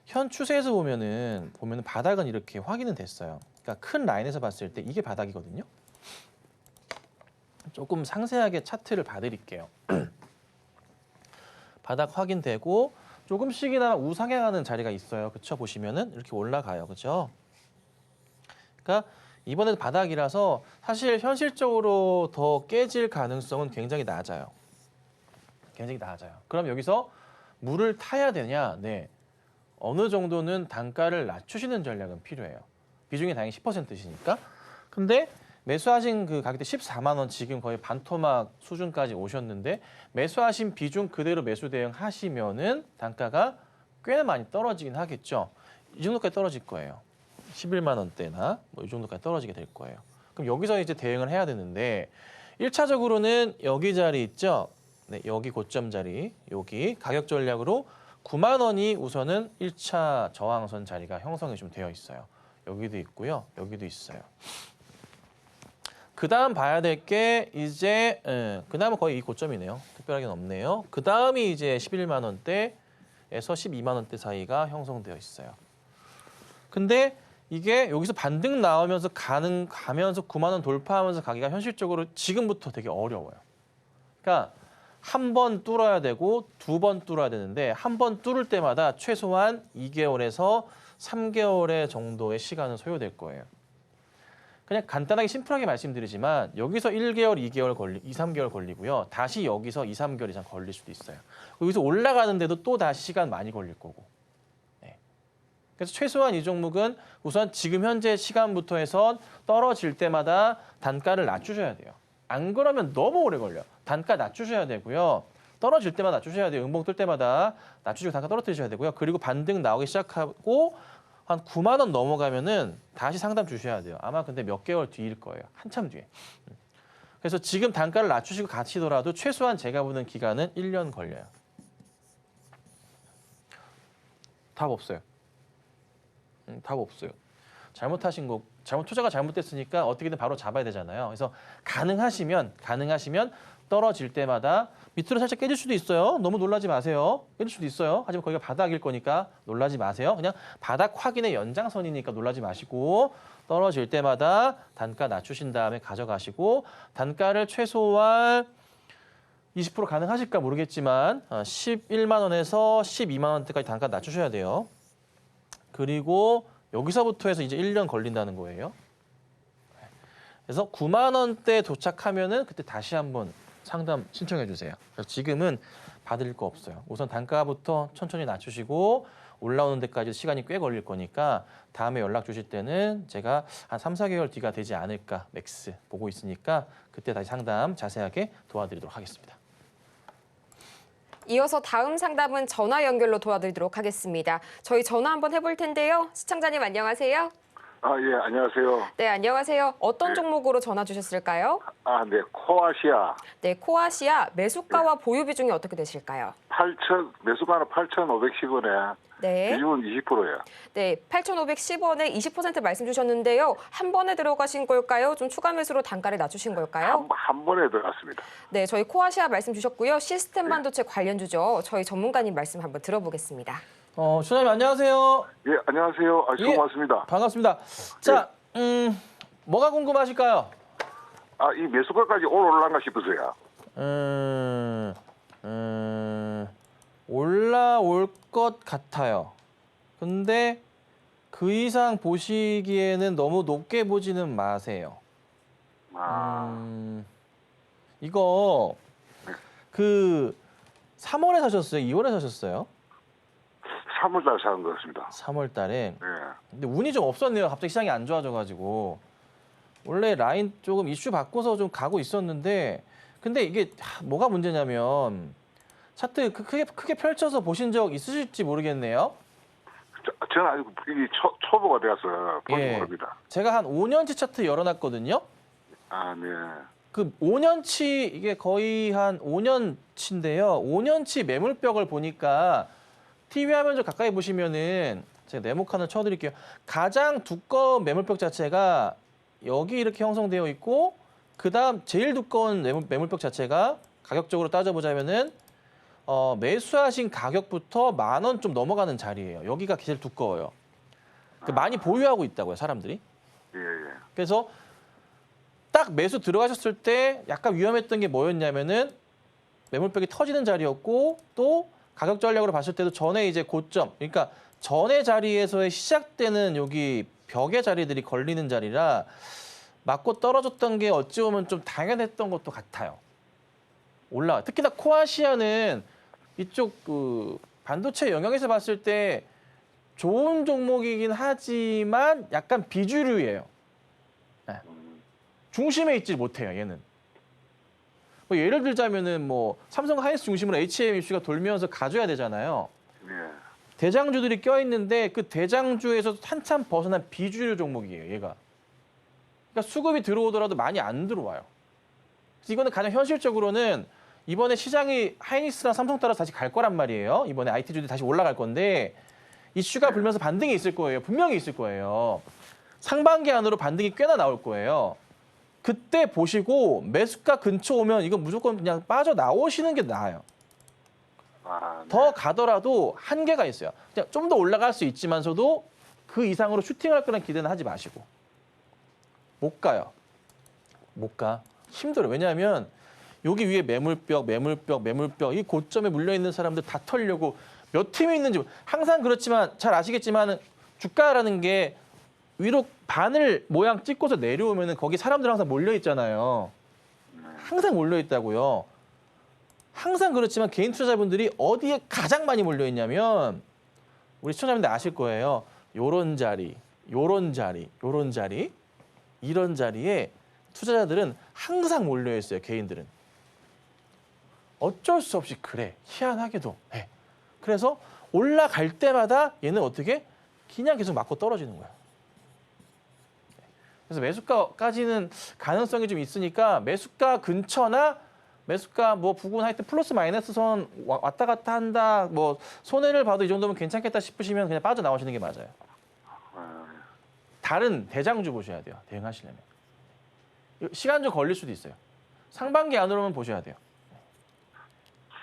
현 추세에서 보면은 바닥은 이렇게 확인은 됐어요. 그러니까 큰 라인에서 봤을 때 이게 바닥이거든요. 조금 상세하게 차트를 봐드릴게요. 바닥 확인되고 조금씩이나마 우상향하는 자리가 있어요. 그렇죠? 보시면은 이렇게 올라가요. 그렇죠? 그러니까 이번에도 바닥이라서 사실 현실적으로 더 깨질 가능성은 굉장히 낮아요. 굉장히 낮아요. 그럼 여기서 물을 타야 되냐? 네. 어느 정도는 단가를 낮추시는 전략은 필요해요. 비중이 당연히 10%시니까. 근데 매수하신 그 가격대 14만 원 지금 거의 반토막 수준까지 오셨는데 매수하신 비중 그대로 매수 대응하시면은 단가가 꽤나 많이 떨어지긴 하겠죠. 이 정도까지 떨어질 거예요. 11만 원대나 뭐 이 정도까지 떨어지게 될 거예요. 그럼 여기서 이제 대응을 해야 되는데 1차적으로는 여기 자리 있죠. 네, 여기 고점 자리, 여기 가격 전략으로 9만 원이 우선은 1차 저항선 자리가 형성이 좀 되어 있어요. 여기도 있고요. 여기도 있어요. 그다음 봐야 될 게 이제 그다음은 거의 이 고점이네요. 특별하게는 없네요. 그다음이 이제 11만 원대에서 12만 원대 사이가 형성되어 있어요. 근데 이게 여기서 반등 나오면서 가면서 9만 원 돌파하면서 가기가 현실적으로 지금부터 되게 어려워요. 그러니까 한 번 뚫어야 되고 두 번 뚫어야 되는데 한 번 뚫을 때마다 최소한 2개월에서 3개월의 정도의 시간은 소요될 거예요. 그냥 간단하게 심플하게 말씀드리지만 여기서 1개월, 2개월 2, 3개월 걸리고요. 다시 여기서 2, 3개월 이상 걸릴 수도 있어요. 여기서 올라가는데도 또 다시 시간 많이 걸릴 거고. 네. 그래서 최소한 이 종목은 우선 지금 현재 시간부터 해서 떨어질 때마다 단가를 낮추셔야 돼요. 안 그러면 너무 오래 걸려요. 단가 낮추셔야 되고요. 떨어질 때마다 낮추셔야 돼요. 음봉 뜰 때마다 낮추시고 단가 떨어뜨리셔야 되고요. 그리고 반등 나오기 시작하고 한 9만 원 넘어가면은 다시 상담 주셔야 돼요. 아마 근데 몇 개월 뒤일 거예요. 한참 뒤에. 그래서 지금 단가를 낮추시고 가시더라도 최소한 제가 보는 기간은 1년 걸려요. 답 없어요. 답 없어요. 잘못하신 거, 투자가 잘못됐으니까 어떻게든 바로 잡아야 되잖아요. 그래서 가능하시면 떨어질 때마다 밑으로 살짝 깨질 수도 있어요. 너무 놀라지 마세요. 깨질 수도 있어요. 하지만 거기가 바닥일 거니까 놀라지 마세요. 그냥 바닥 확인의 연장선이니까 놀라지 마시고 떨어질 때마다 단가 낮추신 다음에 가져가시고 단가를 최소한 20% 가능하실까 모르겠지만 11만 원에서 12만 원대까지 단가 낮추셔야 돼요. 그리고 여기서부터 해서 이제 1년 걸린다는 거예요. 그래서 9만 원대 도착하면은 그때 다시 한번 상담 신청해 주세요. 그래서 지금은 받을 거 없어요. 우선 단가부터 천천히 낮추시고 올라오는 데까지 시간이 꽤 걸릴 거니까 다음에 연락 주실 때는 제가 한 3, 4개월 뒤가 되지 않을까 맥스 보고 있으니까 그때 다시 상담 자세하게 도와드리도록 하겠습니다. 이어서 다음 상담은 전화 연결로 도와드리도록 하겠습니다. 저희 전화 한번 해볼 텐데요. 시청자님 안녕하세요. 예, 안녕하세요. 네, 안녕하세요. 어떤 종목으로 전화 주셨을까요? 네, 코아시아. 네, 코아시아 매수가와 보유 비중이 어떻게 되실까요? 매수가는 8,510원에 네. 비중은 20%예요. 네, 8,510원에 20% 말씀 주셨는데요. 한 번에 들어가신 걸까요? 좀 추가 매수로 단가를 낮추신 걸까요? 한 번에 들어갔습니다. 네, 저희 코아시아 말씀 주셨고요. 시스템 반도체 관련주죠. 저희 전문가님 말씀 한번 들어보겠습니다. 주장님 안녕하세요. 예, 안녕하세요. 수고 많습니다. 반갑습니다. 자, 뭐가 궁금하실까요? 이 매수가까지 올라간가 싶으세요. 올라올 것 같아요. 근데 그 이상 보시기에는 너무 높게 보지는 마세요. 이거 그 3월에 사셨어요? 2월에 사셨어요? 3월달에 사는 것 같습니다. 3월 달에. 예. 근데 운이 좀 없었네요. 갑자기 시장이 안 좋아져가지고. 원래 라인 조금 이슈 바꿔서 좀 가고 있었는데 근데 이게 뭐가 문제냐면 차트 크게 펼쳐서 보신 적 있으실지 모르겠네요. 저는 아직 이게 초보가 되어서 보지 모릅니다. 제가 한 5년치 차트 열어놨거든요. 네. 그 5년치 이게 거의 한 5년치인데요. 5년치 매물벽을 보니까 TV 화면 좀 가까이 보시면은 제가 네모칸을 쳐드릴게요. 가장 두꺼운 매물벽 자체가 여기 이렇게 형성되어 있고 그다음 제일 두꺼운 매물벽 자체가 가격적으로 따져보자면은 매수하신 가격부터 10,000원 좀 넘어가는 자리예요. 여기가 제일 두꺼워요. 많이 보유하고 있다고요, 사람들이. 예, 예. 그래서 딱 매수 들어가셨을 때 약간 위험했던 게 뭐였냐면은 매물벽이 터지는 자리였고 또 가격 전략으로 봤을 때도 전에 이제 고점, 그러니까 전의 자리에서의 시작되는 여기 벽의 자리들이 걸리는 자리라 맞고 떨어졌던 게 어찌 보면 좀 당연했던 것도 같아요. 올라와. 특히나 코아시아는 이쪽 그 반도체 영역에서 봤을 때 좋은 종목이긴 하지만 약간 비주류예요. 네. 중심에 있지 못해요, 얘는. 뭐 예를 들자면은 뭐 삼성 하이닉스 중심으로 HM 이슈가 돌면서 가져야 되잖아요. 예. 대장주들이 껴있는데 그 대장주에서 한참 벗어난 비주류 종목이에요, 얘가. 그러니까 수급이 들어오더라도 많이 안 들어와요. 그래서 이거는 가장 현실적으로는 이번에 시장이 하이닉스랑 삼성 따라서 다시 갈 거란 말이에요. 이번에 IT주들이 다시 올라갈 건데 이슈가 불면서 반등이 있을 거예요. 분명히 있을 거예요. 상반기 안으로 반등이 꽤나 나올 거예요. 그때 보시고 매수가 근처 오면 이거 무조건 그냥 빠져나오시는 게 나아요. 아, 네. 더 가더라도 한계가 있어요. 그냥 좀 더 올라갈 수 있지만서도 그 이상으로 슈팅할 거란 기대는 하지 마시고. 못 가요. 못 가. 힘들어요. 왜냐하면 여기 위에 매물벽 이 고점에 물려있는 사람들 다 털려고 몇 팀이 있는지 항상 그렇지만 잘 아시겠지만 주가라는 게 위로 바늘 모양 찍고서 내려오면 거기 사람들 항상 몰려있잖아요. 항상 몰려있다고요. 항상 그렇지만 개인 투자자분들이 어디에 가장 많이 몰려있냐면 우리 시청자분들 아실 거예요. 요런 자리, 요런 자리, 요런 자리, 이런 자리에 투자자들은 항상 몰려있어요. 개인들은. 어쩔 수 없이 그래. 희한하게도. 네. 그래서 올라갈 때마다 얘는 어떻게? 그냥 계속 맞고 떨어지는 거야. 그래서 매수가까지는 가능성이 좀 있으니까 매수가 근처나 매수가 뭐 부근 하여튼 플러스 마이너스 선 왔다 갔다 한다. 뭐 손해를 봐도 이 정도면 괜찮겠다 싶으시면 그냥 빠져나오시는 게 맞아요. 다른 대장주 보셔야 돼요. 대응하시려면. 시간 좀 걸릴 수도 있어요. 상반기 안으로만 보셔야 돼요.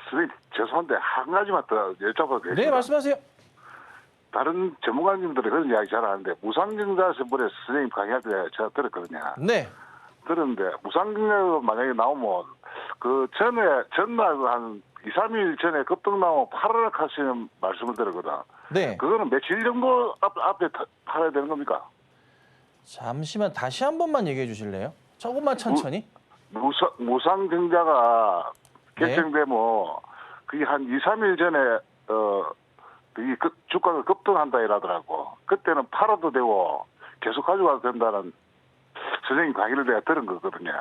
선생님, 죄송한데 한 가지만 더 여쭤봐도 되겠습니까? 네, 말씀하세요. 다른 전문가님들이 그런 이야기 잘 하는데 무상증자 선물에 선생님 강의할 때 제가 들었거든요. 네. 들었는데 무상증자가 만약에 나오면 그 전날 한 2, 3일 전에 급등 나오면 팔아라 하시는 말씀을 들었거든. 네. 그거는 며칠 정도 앞에 팔아야 되는 겁니까? 잠시만 다시 한 번만 얘기해 주실래요? 조금만 천천히. 무상증자가 결정되면 그게 한 2, 3일 전에 그게 주가가 급등한다 이러더라고. 그때는 팔아도 되고 계속 가져가도 된다는 선생님 강의를 내가 들은 거거든요.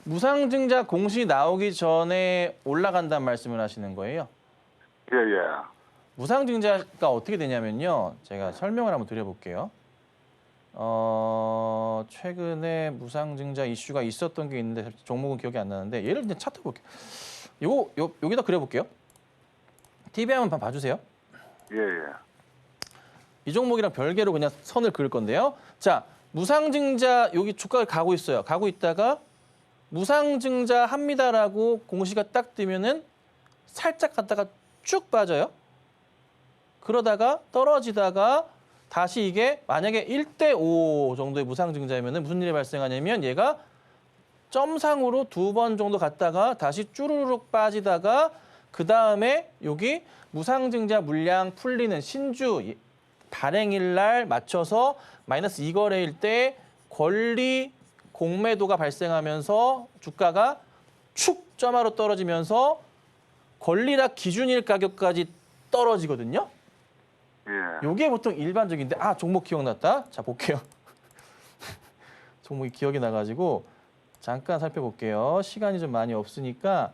무상증자 공시 나오기 전에 올라간다는 말씀을 하시는 거예요? 예, 예. 무상증자가 어떻게 되냐면요. 제가 설명을 한번 드려볼게요. 최근에 무상증자 이슈가 있었던 게 있는데 종목은 기억이 안 나는데 예를 들면 차트 볼게요. 여기다 그려볼게요. TV 한번 봐주세요. 예, 예. 이 종목이랑 별개로 그냥 선을 그을 건데요. 자, 무상증자 여기 주가를 가고 있어요. 가고 있다가 무상증자 합니다라고 공시가 딱 뜨면은 살짝 갔다가 쭉 빠져요. 그러다가 떨어지다가 다시 이게 만약에 1대5 정도의 무상증자이면은 무슨 일이 발생하냐면 얘가 점상으로 2번 정도 갔다가 다시 쭈루룩 빠지다가 그 다음에 여기 무상증자 물량 풀리는 신주 발행일 날 맞춰서 마이너스 2거래일 때 권리 공매도가 발생하면서 주가가 축 점화로 떨어지면서 권리락 기준일 가격까지 떨어지거든요. 예. 요게 보통 일반적인데 종목 기억났다. 자, 볼게요. 종목이 기억이 나가지고 잠깐 살펴볼게요. 시간이 좀 많이 없으니까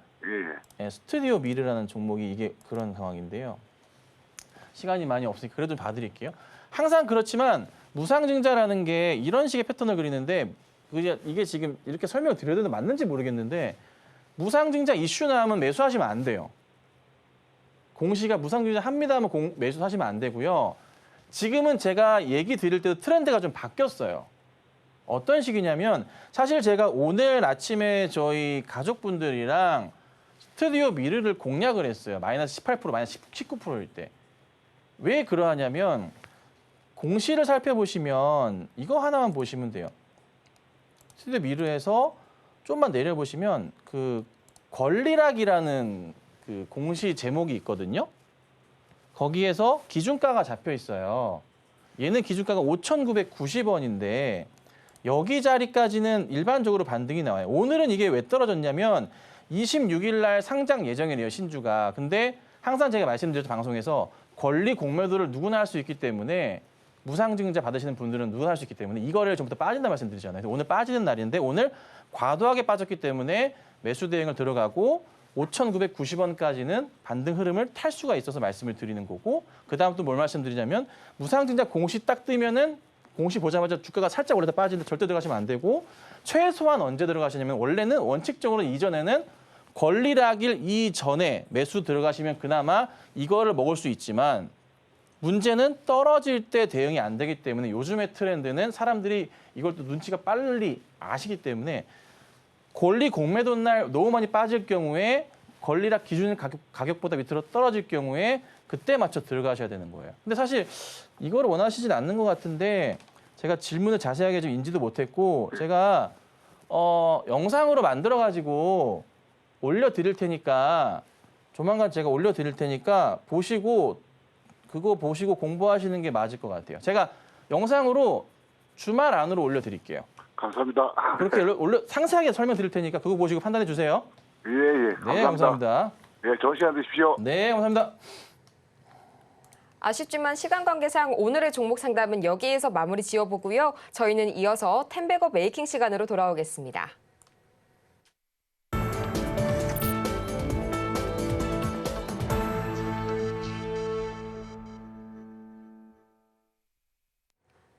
예. 스튜디오 미르라는 종목이 이게 그런 상황인데요. 시간이 많이 없으니까 그래도 좀 봐드릴게요. 항상 그렇지만 무상증자라는 게 이런 식의 패턴을 그리는데 이게 지금 이렇게 설명을 드려야 되는 맞는지 모르겠는데 무상증자 이슈 나오면 매수하시면 안 돼요. 공시가 무상증자 합니다 하면 매수하시면 안 되고요. 지금은 제가 얘기 드릴 때도 트렌드가 좀 바뀌었어요. 어떤 식이냐면 사실 제가 오늘 아침에 저희 가족분들이랑 스튜디오 미르를 공략을 했어요. 마이너스 18%, 마이너스 19%일 때. 왜 그러하냐면 공시를 살펴보시면 이거 하나만 보시면 돼요. 스튜디오 미르에서 좀만 내려보시면 그 권리락이라는 그 공시 제목이 있거든요. 거기에서 기준가가 잡혀 있어요. 얘는 기준가가 5,990원인데 여기 자리까지는 일반적으로 반등이 나와요. 오늘은 이게 왜 떨어졌냐면 26일 날 상장 예정이래요, 신주가. 근데 항상 제가 말씀드렸던 방송에서 권리 공매도를 누구나 할 수 있기 때문에 무상증자 받으시는 분들은 누구나 할 수 있기 때문에 이거를 좀부터 빠진다 말씀드리잖아요. 오늘 빠지는 날인데 오늘 과도하게 빠졌기 때문에 매수 대응을 들어가고 5,990원까지는 반등 흐름을 탈 수가 있어서 말씀을 드리는 거고 그다음 또 뭘 말씀드리냐면 무상증자 공시 딱 뜨면은 공시 보자마자 주가가 살짝 올라다 빠지는데 절대 들어가시면 안 되고 최소한 언제 들어가시냐면 원래는 원칙적으로 이전에는 권리락일 이전에 매수 들어가시면 그나마 이거를 먹을 수 있지만 문제는 떨어질 때 대응이 안 되기 때문에 요즘의 트렌드는 사람들이 이걸 또 눈치가 빨리 아시기 때문에 권리 공매도 날 너무 많이 빠질 경우에 권리락 기준 가격보다 밑으로 떨어질 경우에 그때 맞춰 들어가셔야 되는 거예요. 근데 사실 이걸 원하시진 않는 것 같은데 제가 질문을 자세하게 좀 인지도 못했고 제가 영상으로 만들어가지고 올려드릴 테니까 조만간 제가 올려드릴 테니까 보시고 그거 보시고 공부하시는 게 맞을 것 같아요. 제가 영상으로 주말 안으로 올려드릴게요. 감사합니다. 그렇게 상세하게 설명드릴 테니까 그거 보시고 판단해 주세요. 예, 예. 네, 감사합니다. 예, 좋은 시간 되십시오. 네, 감사합니다. 아쉽지만 시간 관계상 오늘의 종목 상담은 여기에서 마무리 지어보고요. 저희는 이어서 텐베거 메이킹 시간으로 돌아오겠습니다.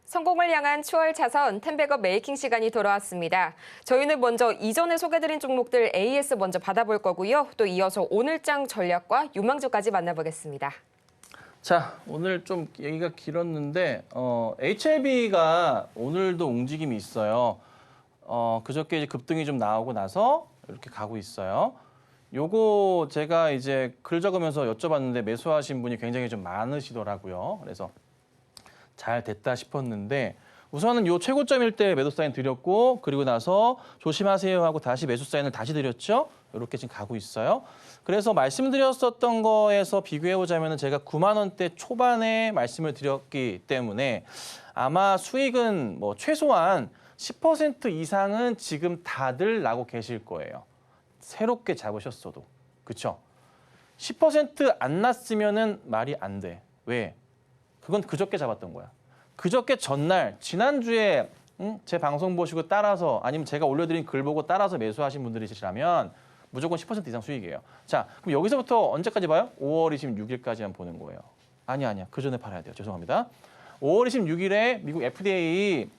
성공을 향한 추월 차선 텐베거 메이킹 시간이 돌아왔습니다. 저희는 먼저 이전에 소개드린 종목들 AS 먼저 받아볼 거고요. 또 이어서 오늘장 전략과 유망주까지 만나보겠습니다. 자, 오늘 좀 얘기가 길었는데 HLB가 오늘도 움직임이 있어요. 그저께 이제 급등이 좀 나오고 나서 이렇게 가고 있어요. 요거 제가 이제 글 적으면서 여쭤봤는데 매수하신 분이 굉장히 좀 많으시더라고요. 그래서 잘 됐다 싶었는데 우선은 요 최고점일 때 매도 사인 드렸고 그리고 나서 조심하세요 하고 다시 매수 사인을 다시 드렸죠. 이렇게 지금 가고 있어요. 그래서 말씀드렸었던 거에서 비교해 보자면 제가 9만 원대 초반에 말씀을 드렸기 때문에 아마 수익은 뭐 최소한 10% 이상은 지금 다들 나고 계실 거예요. 새롭게 잡으셨어도. 그렇죠? 10% 안 났으면은 말이 안 돼. 왜? 그건 그저께 잡았던 거야. 그저께 전날 지난주에 제 방송 보시고 따라서 아니면 제가 올려드린 글 보고 따라서 매수하신 분들이시라면 무조건 10% 이상 수익이에요. 자, 그럼 여기서부터 언제까지 봐요? 5월 26일까지만 보는 거예요. 아니야. 그 전에 팔아야 돼요. 죄송합니다. 5월 26일에 미국 FDA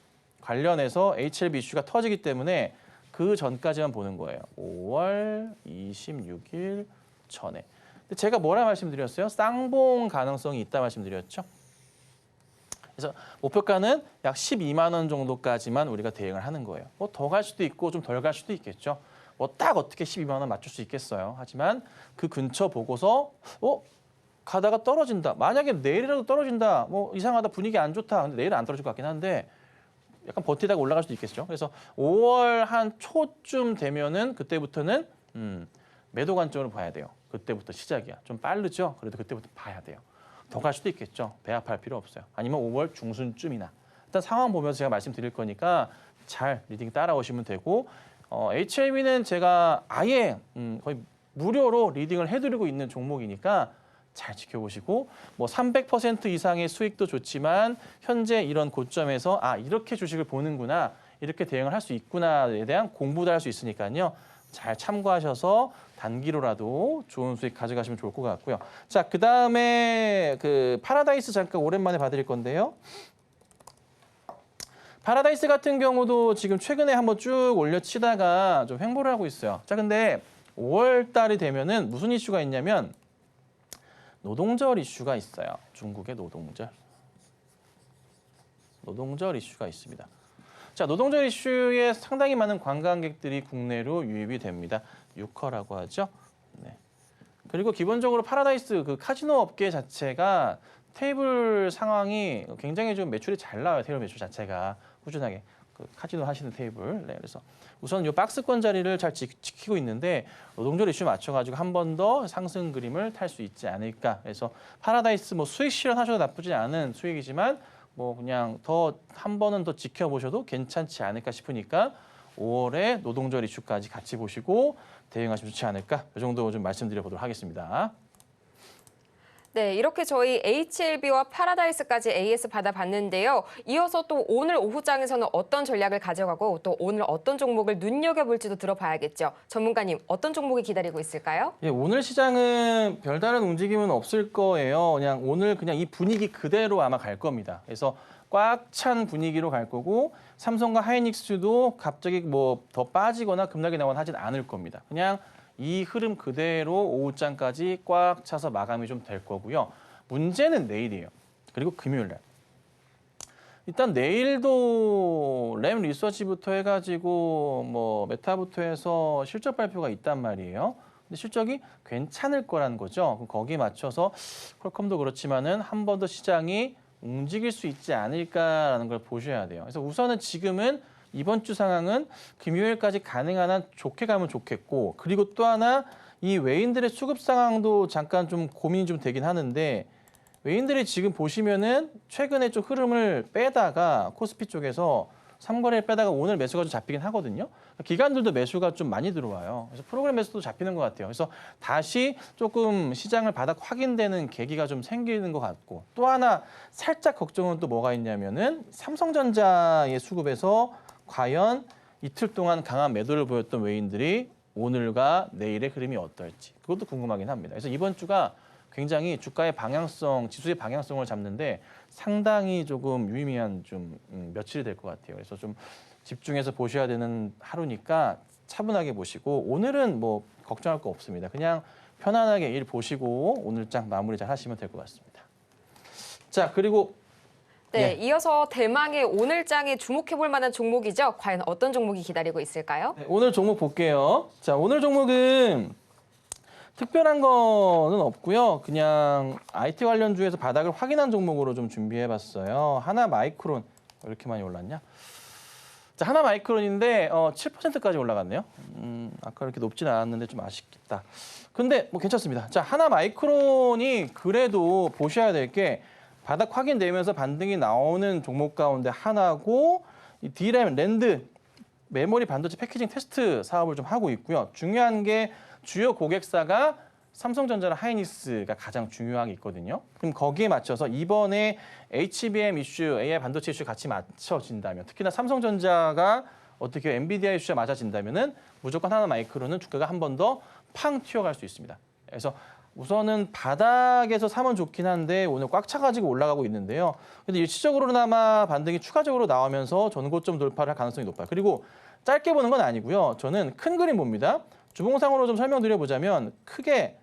관련해서 HLB 이슈가 터지기 때문에 그 전까지만 보는 거예요. 5월 26일 전에. 근데 제가 뭐라 말씀드렸어요? 쌍봉 가능성이 있다 말씀드렸죠. 그래서 목표가는 약 12만 원 정도까지만 우리가 대응을 하는 거예요. 뭐 더 갈 수도 있고 좀 덜 갈 수도 있겠죠. 뭐 딱 어떻게 12만 원 맞출 수 있겠어요. 하지만 그 근처 보고서 가다가 떨어진다. 만약에 내일이라도 떨어진다. 뭐 이상하다. 분위기 안 좋다. 근데 내일은 안 떨어질 것 같긴 한데 약간 버티다가 올라갈 수도 있겠죠. 그래서 5월 한 초쯤 되면은 그때부터는 매도 관점으로 봐야 돼요. 그때부터 시작이야. 좀 빠르죠. 그래도 그때부터 봐야 돼요. 더 갈 수도 있겠죠. 배합할 필요 없어요. 아니면 5월 중순쯤이나. 일단 상황 보면서 제가 말씀드릴 거니까 잘 리딩 따라오시면 되고 HLB는 제가 아예 거의 무료로 리딩을 해드리고 있는 종목이니까 잘 지켜보시고 뭐 300% 이상의 수익도 좋지만 현재 이런 고점에서 이렇게 주식을 보는구나. 이렇게 대응을 할 수 있구나에 대한 공부도 할 수 있으니까요. 잘 참고하셔서 단기로라도 좋은 수익 가져가시면 좋을 것 같고요. 자, 그다음에 그 파라다이스 잠깐 오랜만에 봐드릴 건데요. 파라다이스 같은 경우도 지금 최근에 한번 쭉 올려치다가 좀 횡보를 하고 있어요. 자, 근데 5월 달이 되면은 무슨 이슈가 있냐면 노동절 이슈가 있어요. 중국의 노동절 이슈가 있습니다. 자, 노동절 이슈에 상당히 많은 관광객들이 국내로 유입이 됩니다. 유커라고 하죠. 네. 그리고 기본적으로 파라다이스 그 카지노 업계 자체가 테이블 상황이 굉장히 좀 매출이 잘 나와요. 테이블 매출 자체가 꾸준하게 그 카지노 하시는 테이블. 네, 그래서 우선 이 박스권 자리를 잘 지키고 있는데 노동절 이슈 맞춰가지고 한 번 더 상승 그림을 탈 수 있지 않을까. 그래서 파라다이스 뭐 수익 실현하셔도 나쁘지 않은 수익이지만 뭐 그냥 더 한 번은 더 지켜보셔도 괜찮지 않을까 싶으니까 5월에 노동절 이슈까지 같이 보시고 대응하시면 좋지 않을까. 이 정도 좀 말씀드려보도록 하겠습니다. 네, 이렇게 저희 HLB와 파라다이스까지 AS 받아봤는데요. 이어서 또 오늘 오후장에서는 어떤 전략을 가져가고 또 오늘 어떤 종목을 눈여겨볼지도 들어봐야겠죠. 전문가님, 어떤 종목이 기다리고 있을까요? 예, 오늘 시장은 별다른 움직임은 없을 거예요. 그냥 오늘 그냥 이 분위기 그대로 아마 갈 겁니다. 그래서 꽉 찬 분위기로 갈 거고 삼성과 하이닉스도 갑자기 뭐 더 빠지거나 급락이 나거나 하진 않을 겁니다. 그냥 이 흐름 그대로 오후장까지 꽉 차서 마감이 좀 될 거고요. 문제는 내일이에요. 그리고 금요일 날. 일단 내일도 램 리서치부터 해가지고 뭐 메타부터 해서 실적 발표가 있단 말이에요. 근데 실적이 괜찮을 거라는 거죠. 그럼 거기에 맞춰서 퀄컴도 그렇지만은 한 번 더 시장이 움직일 수 있지 않을까라는 걸 보셔야 돼요. 그래서 우선은 지금은 이번 주 상황은 금요일까지 가능한 한 좋게 가면 좋겠고, 그리고 또 하나 이 외인들의 수급 상황도 잠깐 좀 고민이 좀 되긴 하는데, 외인들이 지금 보시면은 최근에 좀 흐름을 빼다가 코스피 쪽에서 3거래를 빼다가 오늘 매수가 좀 잡히긴 하거든요. 기관들도 매수가 좀 많이 들어와요. 그래서 프로그램 매수도 잡히는 것 같아요. 그래서 다시 조금 시장을 바닥 확인되는 계기가 좀 생기는 것 같고, 또 하나 살짝 걱정은 또 뭐가 있냐면은 삼성전자의 수급에서 과연 이틀 동안 강한 매도를 보였던 외인들이 오늘과 내일의 흐름이 어떨지 그것도 궁금하긴 합니다. 그래서 이번 주가 굉장히 주가의 방향성, 지수의 방향성을 잡는데 상당히 조금 유의미한 좀 며칠이 될 것 같아요. 그래서 좀 집중해서 보셔야 되는 하루니까 차분하게 보시고, 오늘은 뭐 걱정할 거 없습니다. 그냥 편안하게 일 보시고 오늘장 마무리 잘 하시면 될 것 같습니다. 자, 그리고 네, 예. 이어서 대망의 오늘장에 주목해볼 만한 종목이죠. 과연 어떤 종목이 기다리고 있을까요? 네, 오늘 종목 볼게요. 자, 오늘 종목은 특별한 거는 없고요. 그냥 IT 관련주에서 바닥을 확인한 종목으로 좀 준비해봤어요. 하나마이크론 이렇게 많이 올랐냐? 자, 하나마이크론인데 7%까지 올라갔네요. 아까 이렇게 높진 않았는데 좀 아쉽겠다. 근데 뭐 괜찮습니다. 자, 하나마이크론이 그래도 보셔야 될 게 바닥 확인되면서 반등이 나오는 종목 가운데 하나고, 이 D램, 랜드, 메모리 반도체 패키징 테스트 사업을 좀 하고 있고요. 중요한 게 주요 고객사가 삼성전자랑 하이닉스가 가장 중요하게 있거든요. 그럼 거기에 맞춰서 이번에 HBM 이슈, AI 반도체 이슈 같이 맞춰진다면, 특히나 삼성전자가 어떻게 엔비디아 이슈가 맞아진다면은 무조건 하나마이크론은 주가가 한 번 더 팡 튀어갈 수 있습니다. 그래서 우선은 바닥에서 사면 좋긴 한데 오늘 꽉 차가지고 올라가고 있는데요. 근데 일시적으로나마 반등이 추가적으로 나오면서 전고점 돌파를 할 가능성이 높아요. 그리고 짧게 보는 건 아니고요. 저는 큰 그림 봅니다. 주봉상으로 좀 설명드려보자면 크게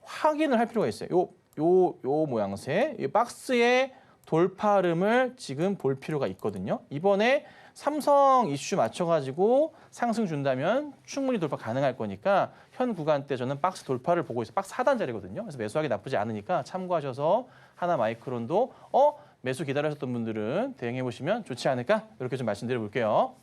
확인을 할 필요가 있어요. 요 모양새, 이 박스의 돌파 흐름을 지금 볼 필요가 있거든요. 이번에 삼성 이슈 맞춰가지고 상승 준다면 충분히 돌파 가능할 거니까 현 구간대 저는 박스 돌파를 보고 있어요. 박스 하단자리거든요. 그래서 매수하기 나쁘지 않으니까 참고하셔서 하나마이크론도 매수 기다리셨던 분들은 대응해 보시면 좋지 않을까? 이렇게 좀 말씀드려 볼게요.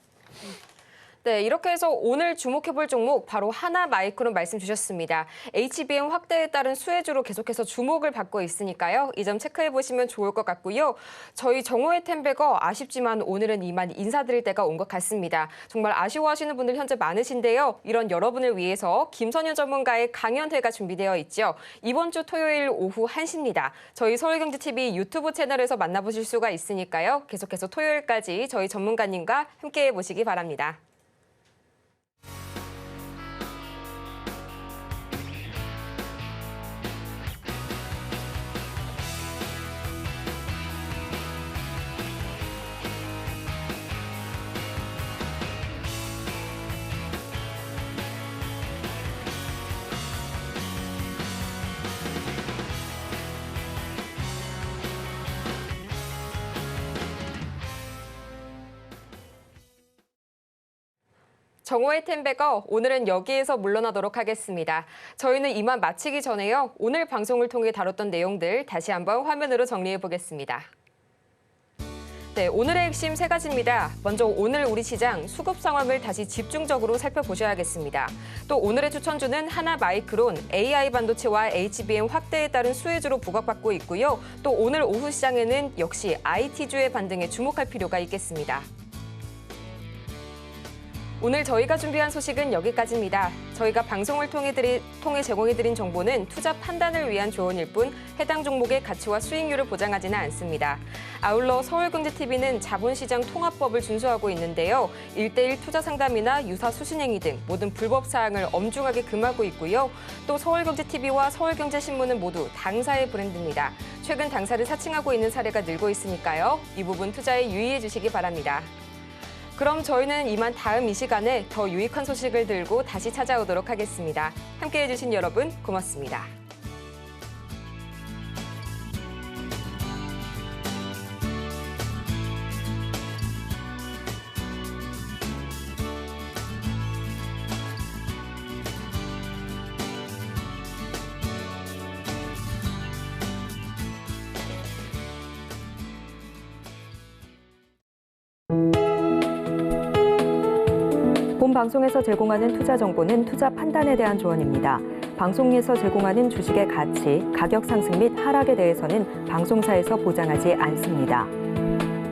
네, 이렇게 해서 오늘 주목해볼 종목 바로 하나마이크론 말씀 주셨습니다. HBM 확대에 따른 수혜주로 계속해서 주목을 받고 있으니까요. 이 점 체크해보시면 좋을 것 같고요. 저희 정호의 템베거 아쉽지만 오늘은 이만 인사드릴 때가 온 것 같습니다. 정말 아쉬워하시는 분들 현재 많으신데요. 이런 여러분을 위해서 김선윤 전문가의 강연회가 준비되어 있죠. 이번 주 토요일 오후 1시입니다. 저희 서울경제TV 유튜브 채널에서 만나보실 수가 있으니까요. 계속해서 토요일까지 저희 전문가님과 함께해 보시기 바랍니다. 정오의 템베거, 오늘은 여기에서 물러나도록 하겠습니다. 저희는 이만 마치기 전에요. 오늘 방송을 통해 다뤘던 내용들 다시 한번 화면으로 정리해 보겠습니다. 네, 오늘의 핵심 세 가지입니다. 먼저 오늘 우리 시장 수급 상황을 다시 집중적으로 살펴보셔야겠습니다. 또 오늘의 추천주는 하나마이크론, AI 반도체와 HBM 확대에 따른 수혜주로 부각받고 있고요. 또 오늘 오후 시장에는 역시 IT주의 반등에 주목할 필요가 있겠습니다. 오늘 저희가 준비한 소식은 여기까지입니다. 저희가 방송을 통해 제공해드린 정보는 투자 판단을 위한 조언일 뿐 해당 종목의 가치와 수익률을 보장하지는 않습니다. 아울러 서울경제TV는 자본시장 통합법을 준수하고 있는데요. 1:1 투자 상담이나 유사 수신행위 등 모든 불법 사항을 엄중하게 금하고 있고요. 또 서울경제TV와 서울경제신문은 모두 당사의 브랜드입니다. 최근 당사를 사칭하고 있는 사례가 늘고 있으니까요. 이 부분 투자에 유의해 주시기 바랍니다. 그럼 저희는 이만 다음 이 시간에 더 유익한 소식을 들고 다시 찾아오도록 하겠습니다. 함께해 주신 여러분 고맙습니다. 본 방송에서 제공하는 투자 정보는 투자 판단에 대한 조언입니다. 방송에서 제공하는 주식의 가치, 가격 상승 및 하락에 대해서는 방송사에서 보장하지 않습니다.